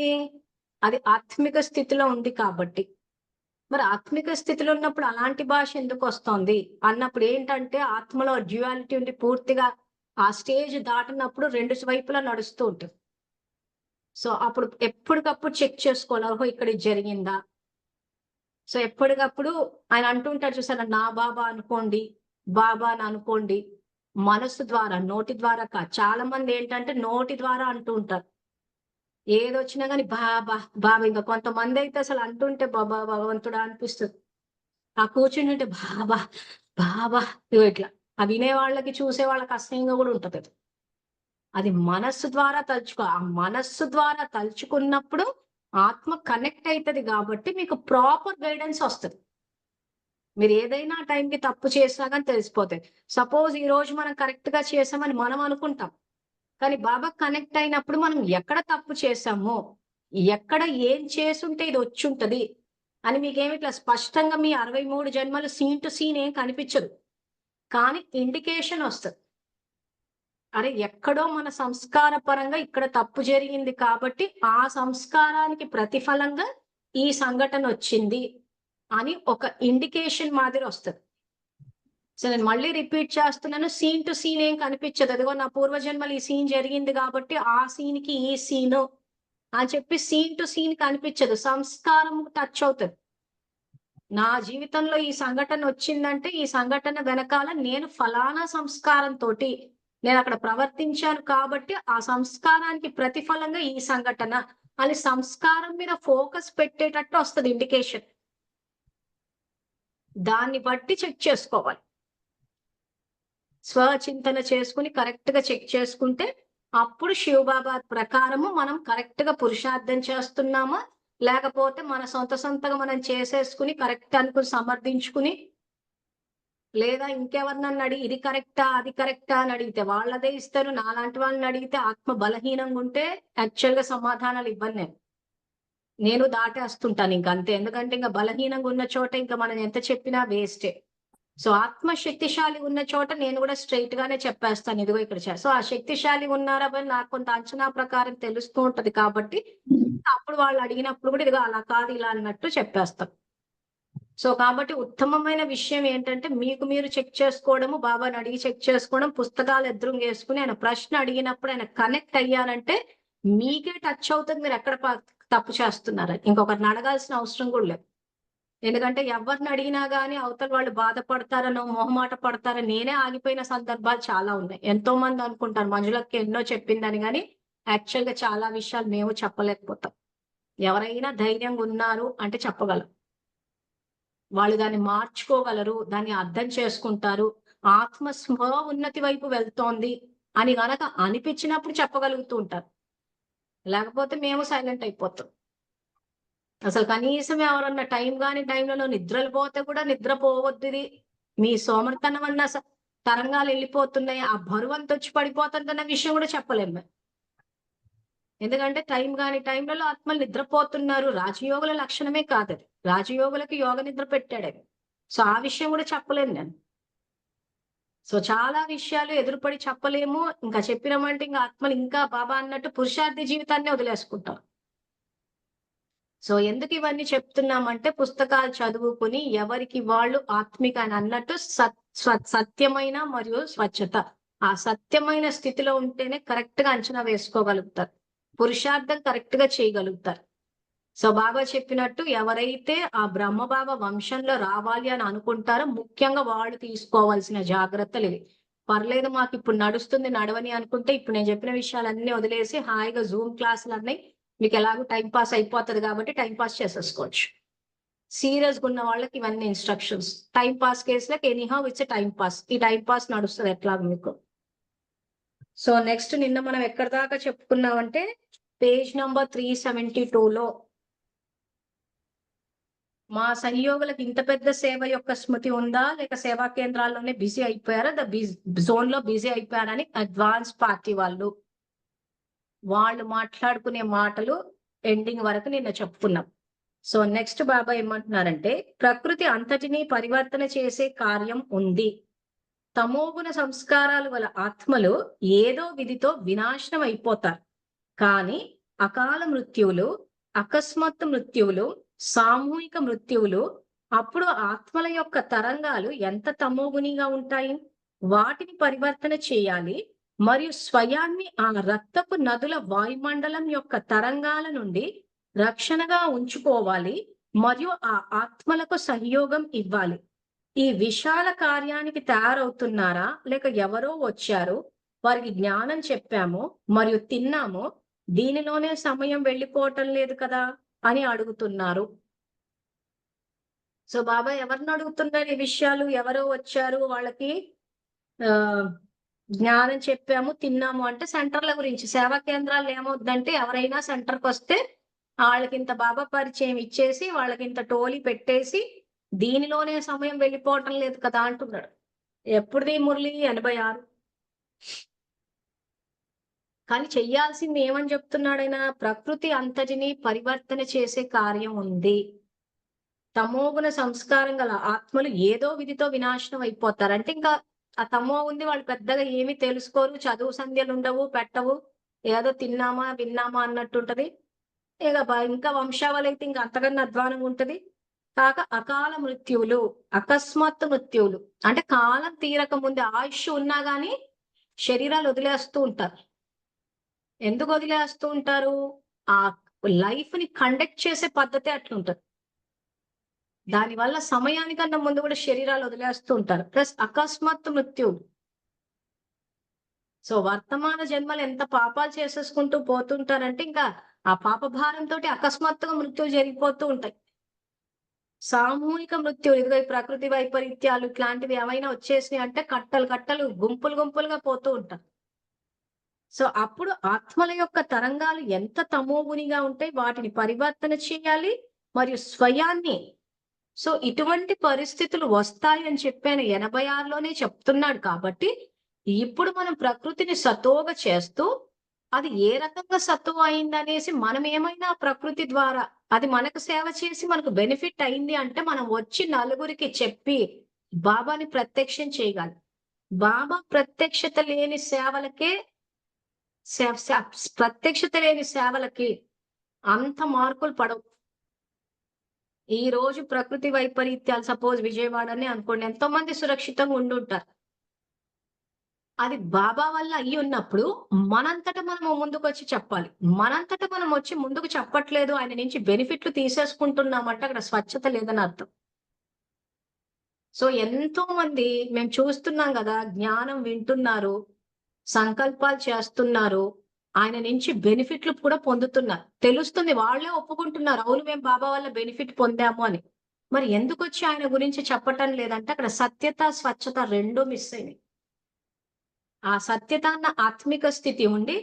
అది ఆత్మిక స్థితిలో ఉంది కాబట్టి. మరి ఆత్మిక స్థితిలో ఉన్నప్పుడు అలాంటి భాష ఎందుకు వస్తుంది అన్నప్పుడు ఏంటంటే ఆత్మలో డ్యుయాలిటీ ఉండి పూర్తిగా ఆ స్టేజ్ దాటినప్పుడు రెండు వైపులా నడుస్తూ ఉంటుంది. సో అప్పుడు ఎప్పటికప్పుడు చెక్ చేసుకోవాలి, ఓహో ఇక్కడ ఇది జరిగిందా. సో ఎప్పటికప్పుడు ఆయన అంటుంటారు చూసారా, నా బాబా అనుకోండి, బాబా అని అనుకోండి. మనసు ద్వారా, నోటి ద్వారా కాదు. చాలా మంది ఏంటంటే నోటి ద్వారా అంటూ ఉంటారు ఏదొచ్చినా కానీ బాబా బాబా. ఇంకా కొంతమంది అయితే అసలు అంటుంటే బాబా భగవంతుడా అనిపిస్తుంది. ఆ కూర్చుంటుంటే బాబా బాబా ఇట్లా. ఆ వినే వాళ్ళకి చూసే వాళ్ళకి అసహ్యంగా కూడా ఉంటది అది. అది మనస్సు ద్వారా తలుచుకో. ఆ మనస్సు ద్వారా తలుచుకున్నప్పుడు ఆత్మ కనెక్ట్ అవుతుంది కాబట్టి మీకు ప్రాపర్ గైడెన్స్ వస్తుంది. మీరు ఏదైనా టైంకి తప్పు చేసినా కానీ తెలిసిపోతాయి. సపోజ్ ఈ రోజు మనం కరెక్ట్ గా చేసామని మనం అనుకుంటాం, కానీ బాబా కనెక్ట్ అయినప్పుడు మనం ఎక్కడ తప్పు చేసామో, ఎక్కడ ఏం చేసుంటే ఇది వచ్చి ఉంటది అని మీకేమి ఇట్లా స్పష్టంగా మీ 63 జన్మలు సీన్ టు సీన్ ఏం కనిపించదు, కానీ ఇండికేషన్ వస్తుంది. అరే ఎక్కడో మన సంస్కార పరంగా ఇక్కడ తప్పు జరిగింది కాబట్టి ఆ సంస్కారానికి ప్రతిఫలంగా ఈ సంఘటన వచ్చింది అని ఒక ఇండికేషన్ మాదిరి వస్తుంది. సో నేను మళ్ళీ రిపీట్ చేస్తున్నాను, సీన్ టు సీన్ ఏం కనిపించదు. అదిగో నా పూర్వజన్మలు ఈ సీన్ జరిగింది కాబట్టి ఆ సీన్ కి ఈ సీను అని చెప్పి సీన్ టు సీన్ కనిపించదు, సంస్కారం టచ్ అవుతుంది. నా జీవితంలో ఈ సంఘటన వచ్చిందంటే ఈ సంఘటన వెనకాల నేను ఫలానా సంస్కారంతో నేను అక్కడ ప్రవర్తించాను కాబట్టి ఆ సంస్కారానికి ప్రతిఫలంగా ఈ సంఘటన అని సంస్కారం మీద ఫోకస్ పెట్టేటట్టు వస్తుంది ఇండికేషన్. దాన్ని బట్టి చెక్ చేసుకోవాలి. స్వచింతన చేసుకుని కరెక్ట్ గా చెక్ చేసుకుంటే అప్పుడు శివబాబా ప్రకారము మనం కరెక్ట్ గా పురుషార్థం చేస్తున్నామా, లేకపోతే మన సొంతగా మనం చేసేసుకుని కరెక్ట్ అనుకుని సమర్థించుకుని, లేదా ఇంకెవరినన్ను అడిగి ఇది కరెక్టా అది కరెక్టా అని అడిగితే వాళ్ళదే ఇస్తారు. నాలాంటి వాళ్ళని అడిగితే ఆత్మ బలహీనంగా ఉంటే యాక్చువల్ గా సమాధానాలు ఇవ్వను నేను దాటేస్తుంటాను ఇంకంతే. ఎందుకంటే ఇంకా బలహీనంగా ఉన్న చోట ఇంకా మనం ఎంత చెప్పినా వేస్టే. సో ఆత్మ శక్తిశాలి ఉన్న చోట నేను కూడా స్ట్రైట్ గానే చెప్పేస్తాను, ఇదిగో ఇక్కడ. సో ఆ శక్తిశాలి ఉన్నారా అని నాకు కొంత అంచనా ప్రకారం తెలుస్తూ ఉంటది కాబట్టి అప్పుడు వాళ్ళు అడిగినప్పుడు కూడా ఇదిగో అలా కాదు ఇలా అన్నట్టు చెప్పేస్తాం. సో కాబట్టి ఉత్తమమైన విషయం ఏంటంటే మీకు మీరు చెక్ చేసుకోవడము, బాబాని అడిగి చెక్ చేసుకోవడం, పుస్తకాలు ఎదురుగా వేసుకుని ఆయన ప్రశ్న అడిగినప్పుడు ఆయన కనెక్ట్ అయ్యారంటే మీకే టచ్ అవుతుంది మీరు ఎక్కడ తప్పు చేస్తున్నారని. ఇంకొకరిని అడగాల్సిన అవసరం కూడా లేదు. ఎందుకంటే ఎవరిని అడిగినా గానీ అవతల వాళ్ళు బాధపడతారనో మొహమాట పడతారని నేనే ఆగిపోయిన సందర్భాలు చాలా ఉన్నాయి. ఎంతో మంది అనుకుంటారు మంజులకి ఎన్నో చెప్పిందని, కానీ యాక్చువల్ గా చాలా విషయాలు మేము చెప్పలేకపోతాం. ఎవరైనా ధైర్యంగా ఉన్నారు అంటే చెప్పగలం. వాళ్ళు దాన్ని మార్చుకోగలరు, దాన్ని అర్థం చేసుకుంటారు. ఆత్మ స్వ ఉన్నతి వైపు వెళ్తోంది అని గనక అనిపించినప్పుడు చెప్పగలుగుతూ ఉంటారు. లేకపోతే మేము సైలెంట్ అయిపోతాం. అసలు కనీసం ఎవరన్నా టైం కాని టైంలో నిద్రలు పోతే కూడా నిద్రపోవద్దు, మీ సోమర్తనం అన్న తరంగాలు వెళ్ళిపోతున్నాయి, ఆ బరువు అంత వచ్చి పడిపోతుందన్న విషయం కూడా చెప్పలేము. ఎందుకంటే టైం కాని టైంలలో ఆత్మలు నిద్రపోతున్నారు. రాజయోగుల లక్షణమే కాదు అది. రాజయోగులకి యోగ నిద్ర పెట్టాడు. సో ఆ విషయం కూడా చెప్పలేను నేను. సో చాలా విషయాలు ఎదురుపడి చెప్పలేము. ఇంకా చెప్పినామంటే ఇంకా ఆత్మలు ఇంకా బాబా అన్నట్టు పురుషార్థి జీవితాన్ని వదిలేసుకుంటారు. సో ఎందుకు ఇవన్నీ చెప్తున్నామంటే పుస్తకాలు చదువుకుని ఎవరికి వాళ్ళు ఆత్మిక అని అన్నట్టు సత్యమైన మరియు స్వచ్ఛత, ఆ సత్యమైన స్థితిలో ఉంటేనే కరెక్ట్ గా అంచనా వేసుకోగలుగుతారు, పురుషార్థం కరెక్ట్ గా చేయగలుగుతారు. సో బాబా చెప్పినట్టు ఎవరైతే ఆ బ్రహ్మబాబా వంశంలో రావాలి అని అనుకుంటారో ముఖ్యంగా వాళ్ళు తీసుకోవాల్సిన జాగ్రత్తలు ఇవి. పర్లేదు మాకు ఇప్పుడు నడుస్తుంది నడవని అనుకుంటే ఇప్పుడు నేను చెప్పిన విషయాలన్నీ వదిలేసి హాయిగా జూమ్ క్లాసులు అన్నీ మీకు ఎలాగో టైం పాస్ అయిపోతుంది కాబట్టి టైం పాస్ చేసేసుకోవచ్చు. సీరియస్గా ఉన్న వాళ్ళకి ఇవన్నీ ఇన్స్ట్రక్షన్స్. టైం పాస్ కేసులకు ఎనీహౌ ఇట్స్ టైం పాస్. ఈ టైం పాస్ నడుస్తుంది ఎట్లాగో మీకు. సో నెక్స్ట్ నిన్న మనం ఎక్కడి దాకా చెప్పుకున్నామంటే పేజ్ నంబర్ 372లో మా సంయోగులకు ఇంత పెద్ద సేవ యొక్క స్మృతి ఉందా, లేక సేవా కేంద్రాల్లోనే బిజీ అయిపోయారా, జోన్ లో బిజీ అయిపోయారని అడ్వాన్స్ పార్టీ వాళ్ళు మాట్లాడుకునే మాటలు ఎండింగ్ వరకు నిన్న చెప్పుకున్నాం. సో నెక్స్ట్ బాబా ఏమంటున్నారంటే, ప్రకృతి అంతటినీ పరివర్తన చేసే కార్యం ఉంది. తమోగుణ సంస్కారాలు గల ఆత్మలు ఏదో విధితో వినాశనం అయిపోతారు. కానీ అకాల మృత్యువులు, అకస్మాత్తు మృత్యువులు, సామూహిక మృత్యువులు, అప్పుడు ఆత్మల యొక్క తరంగాలు ఎంత తమోగుణిగా ఉంటాయి. వాటిని పరివర్తన చేయాలి మరియు స్వయాన్ని ఆ రక్తపు నదుల వాయుమండలం యొక్క తరంగాల నుండి రక్షణగా ఉంచుకోవాలి మరియు ఆ ఆత్మలకు సహయోగం ఇవ్వాలి. ఈ విశాల కార్యానికి తయారవుతున్నారా, లేక ఎవరో వచ్చారు, వారికి జ్ఞానం చెప్పాము మరియు తిన్నాము, దీనిలోనే సమయం వెళ్ళిపోవటం లేదు కదా అని అడుగుతున్నారు. సో బాబా ఎవరిని అడుగుతున్నారు ఈ విషయాలు? ఎవరో వచ్చారు, వాళ్ళకి జ్ఞానం చెప్పాము, తిన్నాము అంటే సెంటర్ల గురించి. సేవా కేంద్రాలు ఏమవుద్దంటే, ఎవరైనా సెంటర్కి వస్తే వాళ్ళకి ఇంత బాబా పరిచయం ఇచ్చేసి, వాళ్ళకి ఇంత టోలీ పెట్టేసి, దీనిలోనే సమయం వెళ్ళిపోవటం లేదు కదా అంటున్నాడు. ఎప్పుడుది మురళి? 86. కానీ చెయ్యాల్సింది ఏమని చెప్తున్నాడైనా, ప్రకృతి అంతటిని పరివర్తన చేసే కార్యం ఉంది. తమోగుణ సంస్కారం గల ఆత్మలు ఏదో విధితో వినాశనం అయిపోతారు. అంటే ఇంకా ఆ తమో ఉంది, వాళ్ళు పెద్దగా ఏమీ తెలుసుకోరు, చదువు సంధ్యలు ఉండవు, పెట్టవు, ఏదో తిన్నామా విన్నామా అన్నట్టుంటది. ఇంకా వంశావళి అయితే ఇంకా అంతకన్నా అధ్వానంగా ఉంటది. కాక అకాల మృత్యువులు, అకస్మాత్తు మృత్యువులు, అంటే కాలం తీరక ముందే ఆయుష్ ఉన్నా గానీ శరీరాలు వదిలేస్తూ ఉంటారు. ఎందుకు వదిలేస్తూ ఉంటారు? ఆ లైఫ్ ని కండక్ట్ చేసే పద్ధతి అట్లుంటది. దానివల్ల సమయానికన్నా ముందు కూడా శరీరాలు వదిలేస్తూ ఉంటారు. ప్లస్ అకస్మాత్తు మృత్యువు. సో వర్తమాన జన్మలు ఎంత పాపాలు చేసేసుకుంటూ పోతుంటారంటే, ఇంకా ఆ పాప భారంతో అకస్మాత్తుగా మృత్యువు జరిగిపోతూ ఉంటాయి. సామూహిక మృత్యువు, ఇదిగో ఈ ప్రకృతి వైపరీత్యాలు ఇట్లాంటివి ఏమైనా వచ్చేసినాయి అంటే కట్టలు కట్టలు, గుంపులు గుంపులుగా పోతూ ఉంటారు. సో అప్పుడు ఆత్మల యొక్క తరంగాలు ఎంత తమోగునిగా ఉంటాయి, వాటిని పరివర్తన చేయాలి మరియు స్వయాన్ని. సో ఇటువంటి పరిస్థితులు వస్తాయి అని చెప్పాను 86లోనే చెప్తున్నాడు. కాబట్టి ఇప్పుడు మనం ప్రకృతిని సతోగా చేస్తూ, అది ఏ రకంగా సత్తువ అయింది అనేసి మనం ఏమైనా ప్రకృతి ద్వారా అది మనకు సేవ చేసి మనకు బెనిఫిట్ అయింది అంటే, మనం వచ్చి నలుగురికి చెప్పి బాబాని ప్రత్యక్షం చేయగలం. బాబా ప్రత్యక్షత లేని సేవలకే ప్రత్యక్షత లేని సేవలకి అంత మార్కులు పడవు. ఈ రోజు ప్రకృతి వైపరీత్యాలు, సపోజ్ విజయవాడని అనుకోండి, ఎంతో మంది సురక్షితంగా ఉండుంటారు. అది బాబా వల్ల అయ్యి ఉన్నప్పుడు మనంతట మనం ముందుకు వచ్చి చెప్పాలి. మనంతట మనం వచ్చి ముందుకు చెప్పట్లేదు, ఆయన నుంచి బెనిఫిట్లు తీసేసుకుంటున్నామంటే అక్కడ స్వచ్ఛత లేదని అర్థం. సో ఎంతో మంది మేము చూస్తున్నాం కదా, జ్ఞానం వింటున్నారు, సంకల్పాలు చేస్తున్నారు, ఆయన నుంచి బెనిఫిట్లు కూడా పొందుతున్నారు. తెలుస్తుంది, వాళ్ళే ఒప్పుకుంటున్నారు, అవును మేము బాబా వల్ల బెనిఫిట్ పొందాము అని. మరి ఎందుకు వచ్చి ఆయన గురించి చెప్పటం లేదంటే, అక్కడ సత్యత స్వచ్ఛత రెండూ మిస్ అయినాయి. ఆ సత్యత అన్న ఆత్మిక స్థితి ఉండి,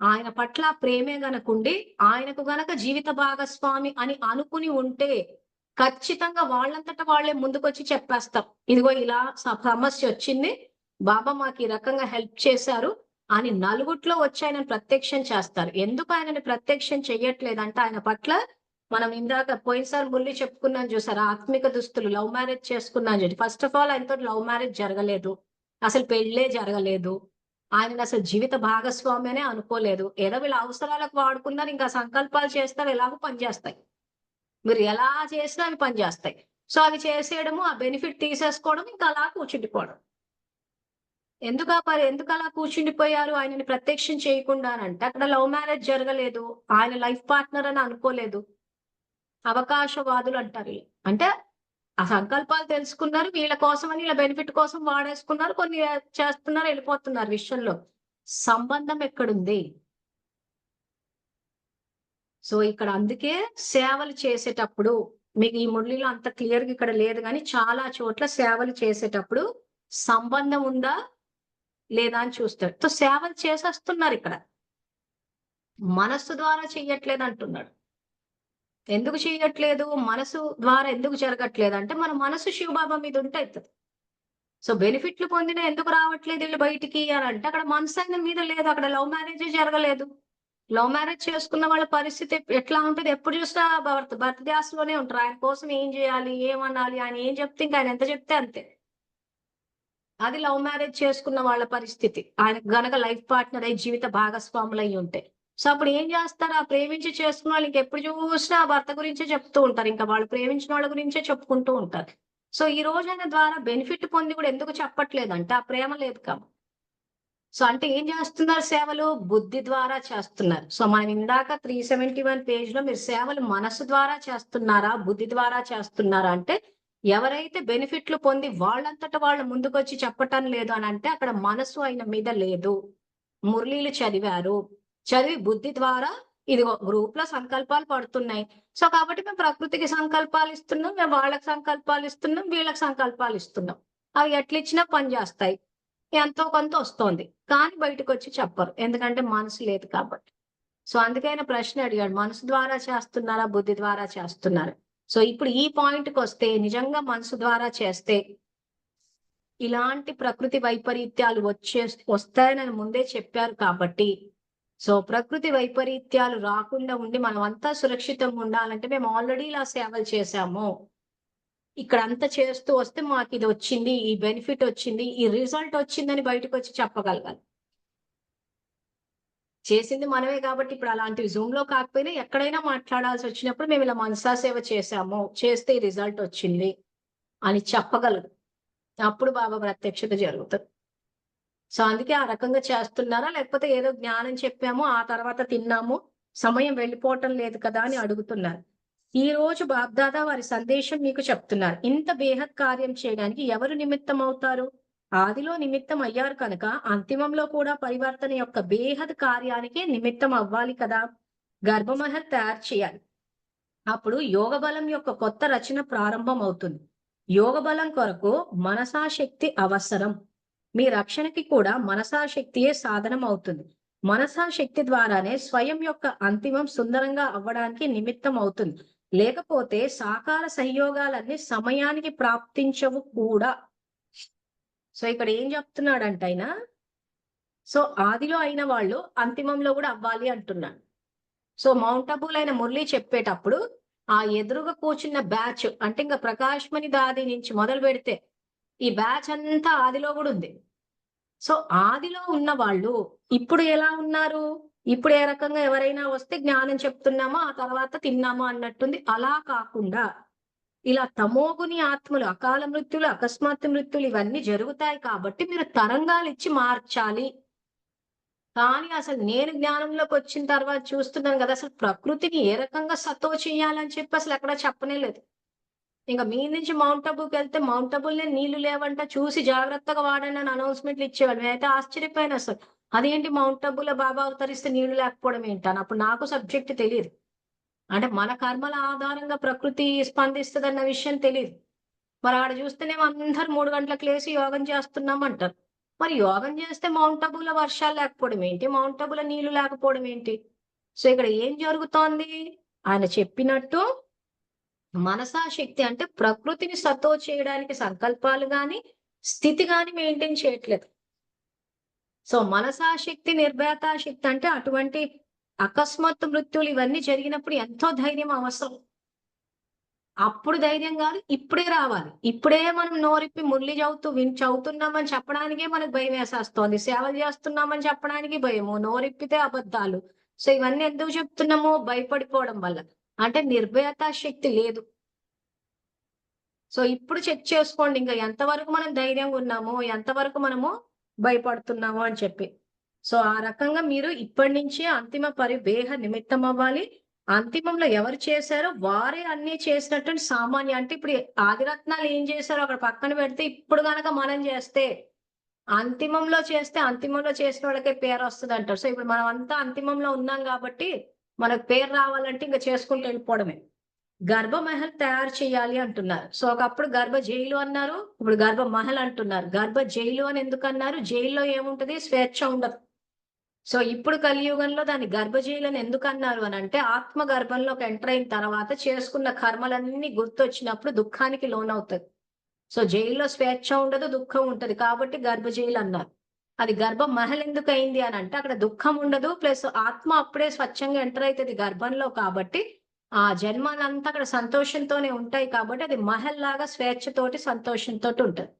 ఆయన పట్ల ప్రేమే గనకుండి, ఆయనకు గనక జీవిత భాగస్వామి అని అనుకుని ఉంటే ఖచ్చితంగా వాళ్ళంతటా వాళ్ళే ముందుకొచ్చి చెప్పేస్తాం, ఇదిగో ఇలా సమస్య వచ్చింది, బాబా మాకు ఈ రకంగా హెల్ప్ చేశారు అని నలుగుట్లో వచ్చి ఆయనను ప్రత్యక్షం చేస్తారు. ఎందుకు ఆయనని ప్రత్యక్షం చెయ్యట్లేదంటే, ఆయన పట్ల మనం ఇందాక పోయినసారి మురళి చెప్పుకున్నాం చూసారా, ఆత్మిక దుస్తులు, లవ్ మ్యారేజ్ చేసుకున్నాం చెప్పి. ఫస్ట్ ఆఫ్ ఆల్ ఆయనతో లవ్ మ్యారేజ్ జరగలేదు, అసలు పెళ్ళే జరగలేదు, ఆయన అసలు జీవిత భాగస్వామి అనే అనుకోలేదు. ఏదో వీళ్ళ అవసరాలకు వాడుకున్నారు, ఇంకా సంకల్పాలు చేస్తారు, ఎలాగో పనిచేస్తాయి, మీరు ఎలా చేసినా అవి పనిచేస్తాయి. సో అవి చేసేయడము, ఆ బెనిఫిట్ తీసేసుకోవడం, ఇంకా అలా కూర్చుండిపోవడం. ఎందుకు అలా కూర్చుండిపోయారు ఆయనని ప్రత్యక్షం చేయకుండా అంటే, అక్కడ లవ్ మ్యారేజ్ జరగలేదు, ఆయన లైఫ్ పార్ట్నర్ అని అనుకోలేదు. అవకాశవాదులు అంటారు. అంటే ఆ సంకల్పాలు తెలుసుకున్నారు, వీళ్ళ కోసం అని, వీళ్ళ బెనిఫిట్ కోసం వాడేసుకున్నారు, కొన్ని చేస్తున్నారు, వెళ్ళిపోతున్నారు. విషయంలో సంబంధం ఎక్కడుంది? సో ఇక్కడ అందుకే సేవలు చేసేటప్పుడు, మీకు ఈ మురళిలో అంత క్లియర్గా ఇక్కడ లేదు కానీ చాలా చోట్ల సేవలు చేసేటప్పుడు సంబంధం ఉందా లేదా అని చూస్తాడు. సో సేవలు చేసేస్తున్నారు, ఇక్కడ మనస్సు ద్వారా చెయ్యట్లేదు అంటున్నాడు. ఎందుకు చేయట్లేదు? మనసు ద్వారా ఎందుకు జరగట్లేదు అంటే మన మనసు శివబాబా మీద ఉంటే అవుతది. సో బెనిఫిట్లు పొందిన ఎందుకు రావట్లేదు వీళ్ళు బయటికి అని అంటే అక్కడ మనసు ఆయన మీద లేదు. అక్కడ లవ్ మ్యారేజే జరగలేదు. లవ్ మ్యారేజ్ చేసుకున్న వాళ్ళ పరిస్థితి ఎట్లా ఉంటది? ఎప్పుడు చూసినా భర్త ధ్యాసలోనే ఉంటారు. ఆయన కోసం ఏం చేయాలి? ఏమనాలి? ఆయన ఏం చెప్తే ఇంకా ఆయన ఎంత చెప్తే అంతే. అది లవ్ మ్యారేజ్ చేసుకున్న వాళ్ళ పరిస్థితి. ఆయనకు గనక లైఫ్ పార్ట్నర్ అయి జీవిత భాగస్వాములు అయి ఉంటే. సో అప్పుడు ఏం చేస్తారు? ఆ ప్రేమించి చేసుకున్న వాళ్ళు ఇంకెప్పుడు చూసినా ఆ భర్త గురించే చెప్తూ ఉంటారు. ఇంకా వాళ్ళు ప్రేమించిన వాళ్ళ గురించే చెప్పుకుంటూ ఉంటారు. సో ఈ రోజు ఆయన ద్వారా బెనిఫిట్ పొంది కూడా ఎందుకు చెప్పట్లేదంటే ఆ ప్రేమ లేదు కాబట్టి. సో అంటే ఏం చేస్తున్నారు సేవలు? బుద్ధి ద్వారా చేస్తున్నారు. సో మనం ఇందాక 371 పేజ్‌లో మీరు సేవలు మనసు ద్వారా చేస్తున్నారా? బుద్ధి ద్వారా చేస్తున్నారా? అంటే ఎవరైతే బెనిఫిట్లు పొంది వాళ్ళంతట వాళ్ళు ముందుకొచ్చి చెప్పటం లేదు అని అంటే అక్కడ మనసు ఆయన మీద లేదు. మురళీలు చదివారు. చదివి బుద్ధి ద్వారా ఇదిగో గ్రూప్‌లో సంకల్పాలు పడుతున్నాయి. సో కాబట్టి మేము ప్రకృతికి సంకల్పాలు ఇస్తున్నాం. మేము వాళ్ళకి సంకల్పాలు ఇస్తున్నాం. వీళ్ళకి సంకల్పాలు ఇస్తున్నాం. అవి ఎట్లిచ్చినా పనిచేస్తాయి. ఎంతో కొంత వస్తోంది. కానీ బయటకొచ్చి చెప్పరు. ఎందుకంటే మనసు లేదు కాబట్టి. సో అందుకే ఆయన ప్రశ్న అడిగాడు. మనసు ద్వారా చేస్తున్నారా? బుద్ధి ద్వారా చేస్తున్నారా? సో ఇప్పుడు ఈ పాయింట్‌కొస్తే నిజంగా మనసు ద్వారా చేస్తే ఇలాంటి ప్రకృతి వైపరీత్యాలు వస్తాయని ముందే చెప్పారు కాబట్టి సో ప్రకృతి వైపరీత్యాలు రాకుండా ఉండి మనమంతా సురక్షితంగా ఉండాలంటే మేము ఆల్రెడీ ఇలా సేవలు చేశాము. ఇక్కడ అంతా చేస్తూ వస్తే మాకు ఇది వచ్చింది, ఈ బెనిఫిట్ వచ్చింది, ఈ రిజల్ట్ వచ్చిందని బయటకు వచ్చి చెప్పగలగాలి. చేసింది మనమే కాబట్టి ఇప్పుడు అలాంటివి జూమ్ లో కాకపోయినా ఎక్కడైనా మాట్లాడాల్సి వచ్చినప్పుడు మేము ఇలా మనసా సేవ చేశాము, చేస్తే ఈ రిజల్ట్ వచ్చింది అని చెప్పగలరు. అప్పుడు బాబా ప్రత్యక్షత జరుగుతుంది. సో అందుకే ఆ రకంగా చేస్తున్నారా లేకపోతే ఏదో జ్ఞానం చెప్పాము ఆ తర్వాత తిన్నాము సమయం వెళ్ళిపోవటం లేదు కదా అని అడుగుతున్నారు. ఈ రోజు బాబ్దాదా వారి సందేశం మీకు చెప్తున్నారు. ఇంత బేహద్ కార్యం చేయడానికి ఎవరు నిమిత్తం అవుతారు? ఆదిలో నిమిత్తం అయ్యారు కనుక అంతిమంలో కూడా పరివర్తన యొక్క బేహద్ కార్యానికి నిమిత్తం అవ్వాలి కదా. గర్భమహల్ తయారు చేయాలి. అప్పుడు యోగ బలం యొక్క కొత్త రచన ప్రారంభం అవుతుంది. యోగ బలం కొరకు మనసాశక్తి అవసరం. మీ రక్షణకి కూడా మనసాశక్తియే సాధనం అవుతుంది. మనసాశక్తి ద్వారానే స్వయం యొక్క అంతిమం సుందరంగా అవ్వడానికి నిమిత్తం అవుతుంది. లేకపోతే సాకార సంయోగాలన్నీ సమయానికి ప్రాప్తించవు కూడా. సో ఇక్కడ ఏం చెప్తున్నాడంట ఆయన? సో ఆదిలో అయిన వాళ్ళు అంతిమంలో కూడా అవ్వాలి అంటున్నాడు. సో మౌంట్ అబూల్ అయిన మురళి చెప్పేటప్పుడు ఆ ఎదురుగా కూర్చున్న బ్యాచ్ అంటే ఇంకా ప్రకాశ్మణి దాది నుంచి మొదలు పెడితే ఈ బ్యాచ్ అంతా ఆదిలో కూడా ఉంది. సో ఆదిలో ఉన్న వాళ్ళు ఇప్పుడు ఎలా ఉన్నారు? ఇప్పుడు ఏ రకంగా ఎవరైనా వస్తే జ్ఞానం చెప్తున్నామో ఆ తర్వాత తిన్నామో అన్నట్టుంది. అలా కాకుండా ఇలా తమోగుని ఆత్మలు అకాల మృత్యులు అకస్మాత్తు మృత్యులు ఇవన్నీ జరుగుతాయి కాబట్టి మీరు తరంగాలు ఇచ్చి మార్చాలి. కానీ అసలు నేను జ్ఞానంలోకి వచ్చిన తర్వాత చూస్తున్నాను కదా అసలు ప్రకృతిని ఏ రకంగా సతో చేయాలని చెప్పి అసలు ఎక్కడ చెప్పనే లేదు. ఇంకా మీ నుంచి మౌంట్ అబూకి వెళ్తే మౌంట్ అబూల్నే నీళ్లు లేవంట చూసి జాగ్రత్తగా వాడండి అని అనౌన్స్మెంట్లు ఇచ్చేవాడు. నేనైతే ఆశ్చర్యపోయాను అసలు. అదేంటి మౌంట్ అబూలో బాబా అవతరిస్తే నీళ్లు లేకపోవడం ఏంటని. అప్పుడు నాకు సబ్జెక్ట్ తెలియదు. అంటే మన కర్మల ఆధారంగా ప్రకృతి స్పందిస్తుందన్న విషయం తెలియదు. మరి ఆడ చూస్తేనేమో అందరు 3 గంటలకు లేసి యోగం చేస్తున్నాం అంటారు. మరి యోగం చేస్తే మౌంట్ అబూలో వర్షాలు లేకపోవడం ఏంటి? మౌంట్ అబూలో నీళ్లు లేకపోవడం ఏంటి? సో ఇక్కడ ఏం జరుగుతోంది? ఆయన చెప్పినట్టు మనసాశక్తి అంటే ప్రకృతిని సతో చేయడానికి సంకల్పాలు గాని స్థితి గాని మెయింటైన్ చేయట్లేదు. సో మనసాశక్తి నిర్భయతాశక్తి అంటే అటువంటి అకస్మాత్తు మృత్యులు ఇవన్నీ జరిగినప్పుడు ఎంతో ధైర్యం అవసరం. అప్పుడు ధైర్యం కాదు ఇప్పుడే రావాలి. ఇప్పుడే మనం నోరిప్పి మురళి చదువుతున్నామని చెప్పడానికే మనకు భయం వేసేస్తోంది. సేవలు చేస్తున్నామని చెప్పడానికి భయము, నోరిప్పితే అబద్ధాలు. సో ఇవన్నీ ఎందుకు చెప్తున్నాము? భయపడిపోవడం వల్ల. అంటే నిర్భయతా శక్తి లేదు. సో ఇప్పుడు చెక్ చేసుకోండి ఇంకా ఎంతవరకు మనం ధైర్యంగా ఉన్నామో ఎంతవరకు మనము భయపడుతున్నామో అని చెప్పి. సో ఆ రకంగా మీరు ఇప్పటి నుంచే అంతిమ బేహ నిమిత్తం అవ్వాలి. అంతిమంలో ఎవరు చేశారో వారే అన్ని చేసినట్టు సామాన్య అంటే ఇప్పుడు ఆదిరత్నాలు ఏం చేశారో అక్కడ పక్కన పెడితే ఇప్పుడు గనక మనం చేస్తే అంతిమంలో చేస్తే అంతిమంలో చేసిన వాళ్ళకే పేరు వస్తుంది అంటారు. సో ఇప్పుడు మనం అంతా అంతిమంలో ఉన్నాం కాబట్టి మనకు పేరు రావాలంటే ఇంకా చేసుకుంటూ వెళ్ళిపోవడమే. గర్భమహల్ తయారు చేయాలి అంటున్నారు. సో ఒకప్పుడు గర్భ జైలు అన్నారు, ఇప్పుడు గర్భ మహల్ అంటున్నారు. గర్భ జైలు అని ఎందుకు అన్నారు? జైల్లో ఏముంటది? స్వేచ్ఛ ఉండదు. సో ఇప్పుడు కలియుగంలో దాన్ని గర్భజీలను ఎందుకు అన్నారు అని అంటే ఆత్మ గర్భంలోకి ఎంటర్ అయిన తర్వాత చేసుకున్న కర్మలన్నీ గుర్తొచ్చినప్పుడు దుఃఖానికి లోనవుతుంది. సో జైల్లో స్వేచ్ఛ ఉండదు, దుఃఖం ఉంటది కాబట్టి గర్భజైలు అన్నారు. అది గర్భ మహల్ ఎందుకు అయింది అని అంటే అక్కడ దుఃఖం ఉండదు, ప్లస్ ఆత్మ అప్పుడే స్వచ్ఛంగా ఎంటర్ అవుతుంది గర్భంలో కాబట్టి ఆ జన్మాలంతా అక్కడ సంతోషంతోనే ఉంటాయి కాబట్టి అది మహల్ లాగా స్వేచ్ఛతోటి సంతోషంతో ఉంటది.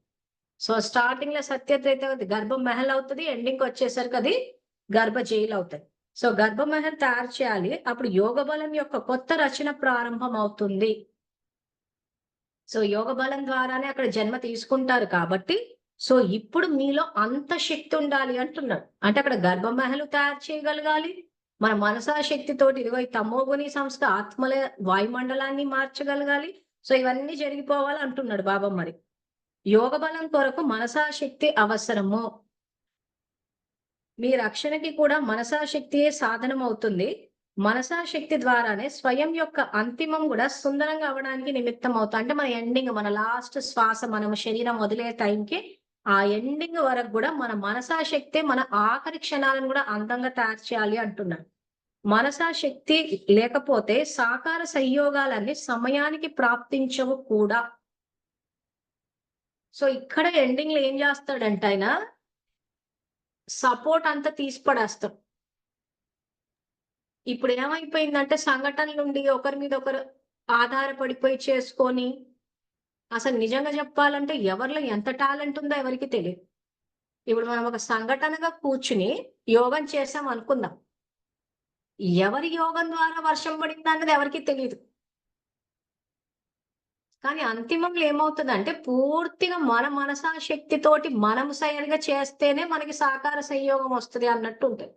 సో స్టార్టింగ్ లో సత్యత్రైతే అది గర్భ మహల్ అవుతుంది, ఎండింగ్ వచ్చేసరికి అది గర్భ జైలు అవుతుంది. సో గర్భ మహల్ తయారు చేయాలి, అప్పుడు యోగ బలం యొక్క కొత్త రచన ప్రారంభం అవుతుంది. సో యోగ బలం ద్వారానే అక్కడ జన్మ తీసుకుంటారు కాబట్టి సో ఇప్పుడు మీలో అంత శక్తి ఉండాలి అంటున్నాడు. అంటే అక్కడ గర్భమహలు తయారు చేయగలగాలి, మన మనసా శక్తితోటి ఇదిగో ఈ తమోగుని సంస్థ ఆత్మల వాయుమండలాన్ని మార్చగలగాలి. సో ఇవన్నీ జరిగిపోవాలి అంటున్నాడు బాబా. మరి యోగ బలం కొరకు మనసా శక్తి అవసరము. మీ రక్షణకి కూడా మనసా శక్తియే సాధనం అవుతుంది. మనసా శక్తి ద్వారానే స్వయం యొక్క అంతిమం కూడా సుందరంగా అవడానికి నిమిత్తం అవుతా. అంటే మన ఎండింగ్, మన లాస్ట్ శ్వాస, మనం శరీరం వదిలే టైంకి ఆ ఎండింగ్ వరకు కూడా మన మనసా శక్తి మన ఆఖరి క్షణాలను కూడా అందంగా తయారు చేయాలి అంటున్నాడు. మనసా శక్తి లేకపోతే సాకార సంయోగాలన్నీ సమయానికి ప్రాప్తించవు కూడా. సో ఇక్కడ ఎండింగ్ లో ఏం చేస్తాడంటే ఆయన సపోర్ట్ అంతా తీసి పడేస్తాడు. ఇప్పుడు ఏమైపోయిందంటే సంఘటనల నుండి ఒకరి మీద ఒకరు ఆధారపడిపోయి చేసుకొని అసలు నిజంగా చెప్పాలంటే ఎవరిలో ఎంత టాలెంట్ ఉందో ఎవరికి తెలియదు. ఇప్పుడు మనం ఒక సంఘటనగా కూర్చుని యోగం చేసాం అనుకుందాం, ఎవరి యోగం ద్వారా వర్షం పడింది అన్నది ఎవరికి తెలియదు. కానీ అంతిమంలో ఏమవుతుందంటే పూర్తిగా మన మనసా శక్తితోటి మనం సరిగా చేస్తేనే మనకి సాకార సంయోగం వస్తుంది అన్నట్టు ఉంటుంది.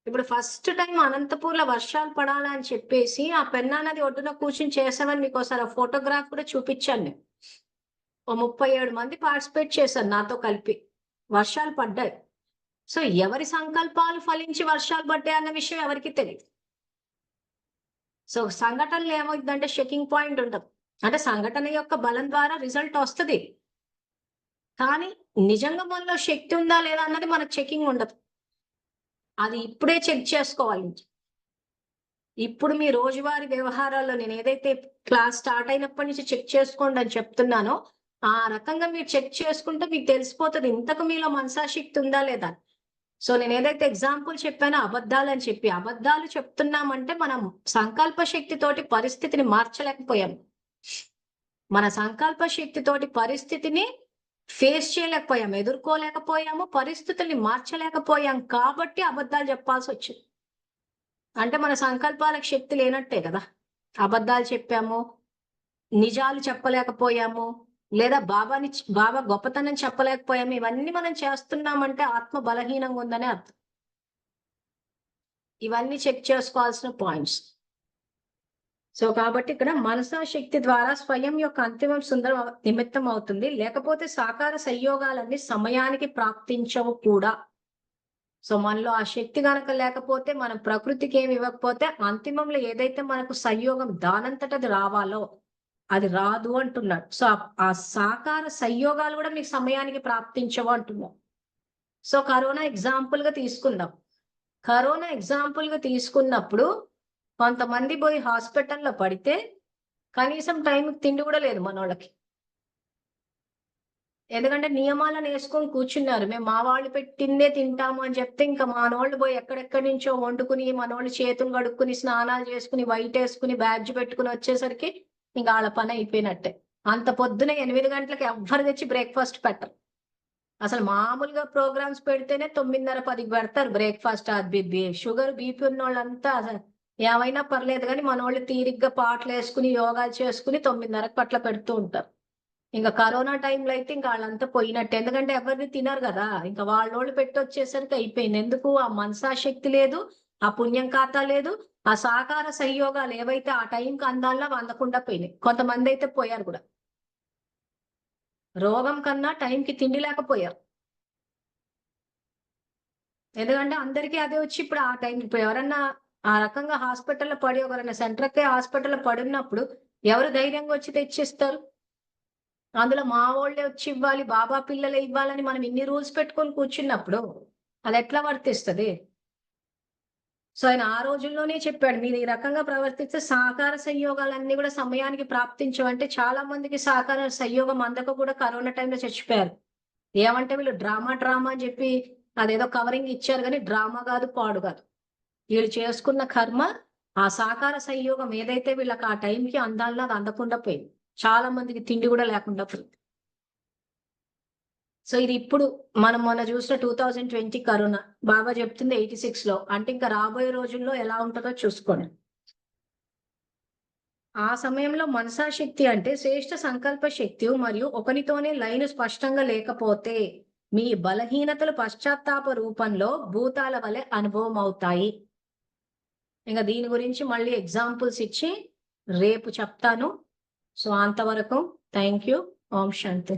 ఇప్పుడు ఫస్ట్ టైం అనంతపూర్లో వర్షాలు పడాలని చెప్పేసి ఆ పెన్నా నది ఒడ్డున కూర్చుని చేసామని మీకు ఒకసారి ఫోటోగ్రాఫ్ కూడా చూపించాను నేను. ఓ 37 మంది పార్టిసిపేట్ చేశారు నాతో కలిపి. వర్షాలు పడ్డాయి. సో ఎవరి సంకల్పాలు ఫలించి వర్షాలు పడ్డాయి అన్న విషయం ఎవరికి తెలియదు. సో సంఘటనలు ఏమవుతుందంటే చెకింగ్ పాయింట్ ఉండదు. అంటే సంఘటన యొక్క బలం ద్వారా రిజల్ట్ వస్తుంది, కానీ నిజంగా మనలో శక్తి ఉందా లేదా అన్నది మనకు చెకింగ్ ఉండదు. అది ఇప్పుడే చెక్ చేసుకోవాలి. ఇప్పుడు మీ రోజువారీ వ్యవహారాల్లో నేను ఏదైతే క్లాస్ స్టార్ట్ అయినప్పటి నుంచి చెక్ చేసుకోండి అని చెప్తున్నానో ఆ రకంగా మీరు చెక్ చేసుకుంటే మీకు తెలిసిపోతుంది ఇంతకు మీలో మనసాశక్తి ఉందా లేదా. సో నేను ఏదైతే ఎగ్జాంపుల్ చెప్పానో అబద్ధాలు అని చెప్పి, అబద్ధాలు చెప్తున్నామంటే మనం సంకల్ప శక్తితోటి పరిస్థితిని మార్చలేకపోయాం. మన సంకల్ప శక్తితోటి పరిస్థితిని ఫేస్ చేయలేకపోయాం, ఎదుర్కోలేకపోయాము, పరిస్థితుల్ని మార్చలేకపోయాం కాబట్టి అబద్ధాలు చెప్పాల్సి వచ్చింది. అంటే మన సంకల్పాలకు శక్తి లేనట్టే కదా. అబద్ధాలు చెప్పాము, నిజాలు చెప్పలేకపోయాము, లేదా బాబా గొప్పతనం చెప్పలేకపోయాము. ఇవన్నీ మనం చేస్తున్నామంటే ఆత్మ బలహీనంగా ఉందని అర్థం. ఇవన్నీ చెక్ చేసుకోవాల్సిన పాయింట్స్. సో కాబట్టి ఇక్కడ మనసా శక్తి ద్వారా స్వయం యొక్క అంతిమం సుందర నిమిత్తం అవుతుంది, లేకపోతే సాకార సంయోగాలన్నీ సమయానికి ప్రాప్తించవు కూడా. సో మనలో ఆ శక్తి కనుక లేకపోతే మనం ప్రకృతికి ఏమి ఇవ్వకపోతే అంతిమంలో ఏదైతే మనకు సంయోగం దానంతటది రావాలో అది రాదు అంటున్నాడు. సో ఆ సాకార సంయోగాలు కూడా మీకు సమయానికి ప్రాప్తించవు అంటున్నాడు. సో కరోనా ఎగ్జాంపుల్ గా తీసుకుందాం. కరోనా ఎగ్జాంపుల్ గా తీసుకున్నప్పుడు కొంతమంది పోయి హాస్పిటల్లో పడితే కనీసం టైంకి తిండి కూడా లేదు మనోళ్ళకి. ఎందుకంటే నియమాలను వేసుకొని కూర్చున్నారు. మేము మా వాళ్ళు పెట్టిందే తింటాము అని చెప్తే ఇంకా మనోళ్ళు పోయి ఎక్కడెక్కడి నుంచో వండుకుని మనోళ్ళు చేతులు కడుక్కుని స్నానాలు చేసుకుని వైట్ వేసుకుని బ్యాడ్జ్ పెట్టుకుని వచ్చేసరికి ఇంకా వాళ్ళ పని అయిపోయినట్టే. అంత పొద్దున 8 గంటలకు ఎవ్వరు తెచ్చి బ్రేక్ఫాస్ట్ పెట్టరు. అసలు మామూలుగా ప్రోగ్రామ్స్ పెడితేనే 9:30-10కి పెడతారు బ్రేక్ఫాస్ట్. అది షుగర్ బీపీ ఉన్న వాళ్ళంతా ఏమైనా పర్లేదు కానీ మనోళ్ళు తీరిగ్గా పాటలు వేసుకుని యోగాలు చేసుకుని 9:30కి పట్ల పెడుతూ ఉంటారు. ఇంకా కరోనా టైంలో అయితే ఇంకా వాళ్ళంతా పోయినట్టు, ఎందుకంటే ఎవరిని తినరు కదా. ఇంకా వాళ్ళోళ్ళు పెట్టి వచ్చేసరికి అయిపోయింది. ఎందుకు ఆ మనసాశక్తి లేదు, ఆ పుణ్యం ఖాతా లేదు, ఆ సాకార సంయోగాలు ఏవైతే ఆ టైంకి అందాల్లో అందకుండా పోయినాయి. కొంతమంది అయితే పోయారు కూడా, రోగం కన్నా టైంకి తిండి లేకపోయారు. ఎందుకంటే అందరికీ అదే వచ్చి ఇప్పుడు ఆ టైం ఇప్పుడు ఎవరన్నా ఆ రకంగా హాస్పిటల్లో పడి ఎవరైనా సెంటర్కే హాస్పిటల్లో పడి ఉన్నప్పుడు ఎవరు ధైర్యంగా వచ్చి తెచ్చిస్తారు? అందులో మా వాళ్ళే వచ్చి ఇవ్వాలి, బాబా పిల్లలే ఇవ్వాలని మనం ఇన్ని రూల్స్ పెట్టుకొని కూర్చున్నప్పుడు అది ఎట్లా వర్తిస్తుంది? సో ఆయన ఆ రోజుల్లోనే చెప్పాడు, మీరు ఈ రకంగా ప్రవర్తిస్తే సహకార సంయోగాలన్నీ కూడా సమయానికి ప్రాప్తించవంటే చాలా మందికి సహకార సంయోగం అందక కూడా కరోనా టైంలో చచ్చిపోయారు. ఏమంటే వీళ్ళు డ్రామా అని చెప్పి అదేదో కవరింగ్ ఇచ్చారు, కానీ డ్రామా కాదు, పాడు కాదు. వీళ్ళు చేసుకున్న కర్మ, ఆ సహకార సంయోగం ఏదైతే వీళ్ళకి ఆ టైంకి అందాల్లో అది అందకుండా పోయింది. చాలా మందికి తిండి కూడా లేకుండా పోయింది. సో ఇది ఇప్పుడు మనం మొన్న చూసిన 2020 కరోనా, బాబా చెప్తుంది 86 లో, అంటే ఇంకా రాబోయే రోజుల్లో ఎలా ఉంటుందో చూసుకోండి. ఆ సమయంలో మనసాశక్తి అంటే శ్రేష్ఠ సంకల్ప శక్తి మరియు ఒకనితోనే లైన్ స్పష్టంగా లేకపోతే మీ బలహీనతలు పశ్చాత్తాప రూపంలో భూతాల వలె అనుభవం అవుతాయి. ఇంకా దీని గురించి మళ్ళీ ఎగ్జాంపుల్స్ ఇచ్చి రేపు చెప్తాను. సో అంతవరకు థ్యాంక్ యూ. Om Shanti.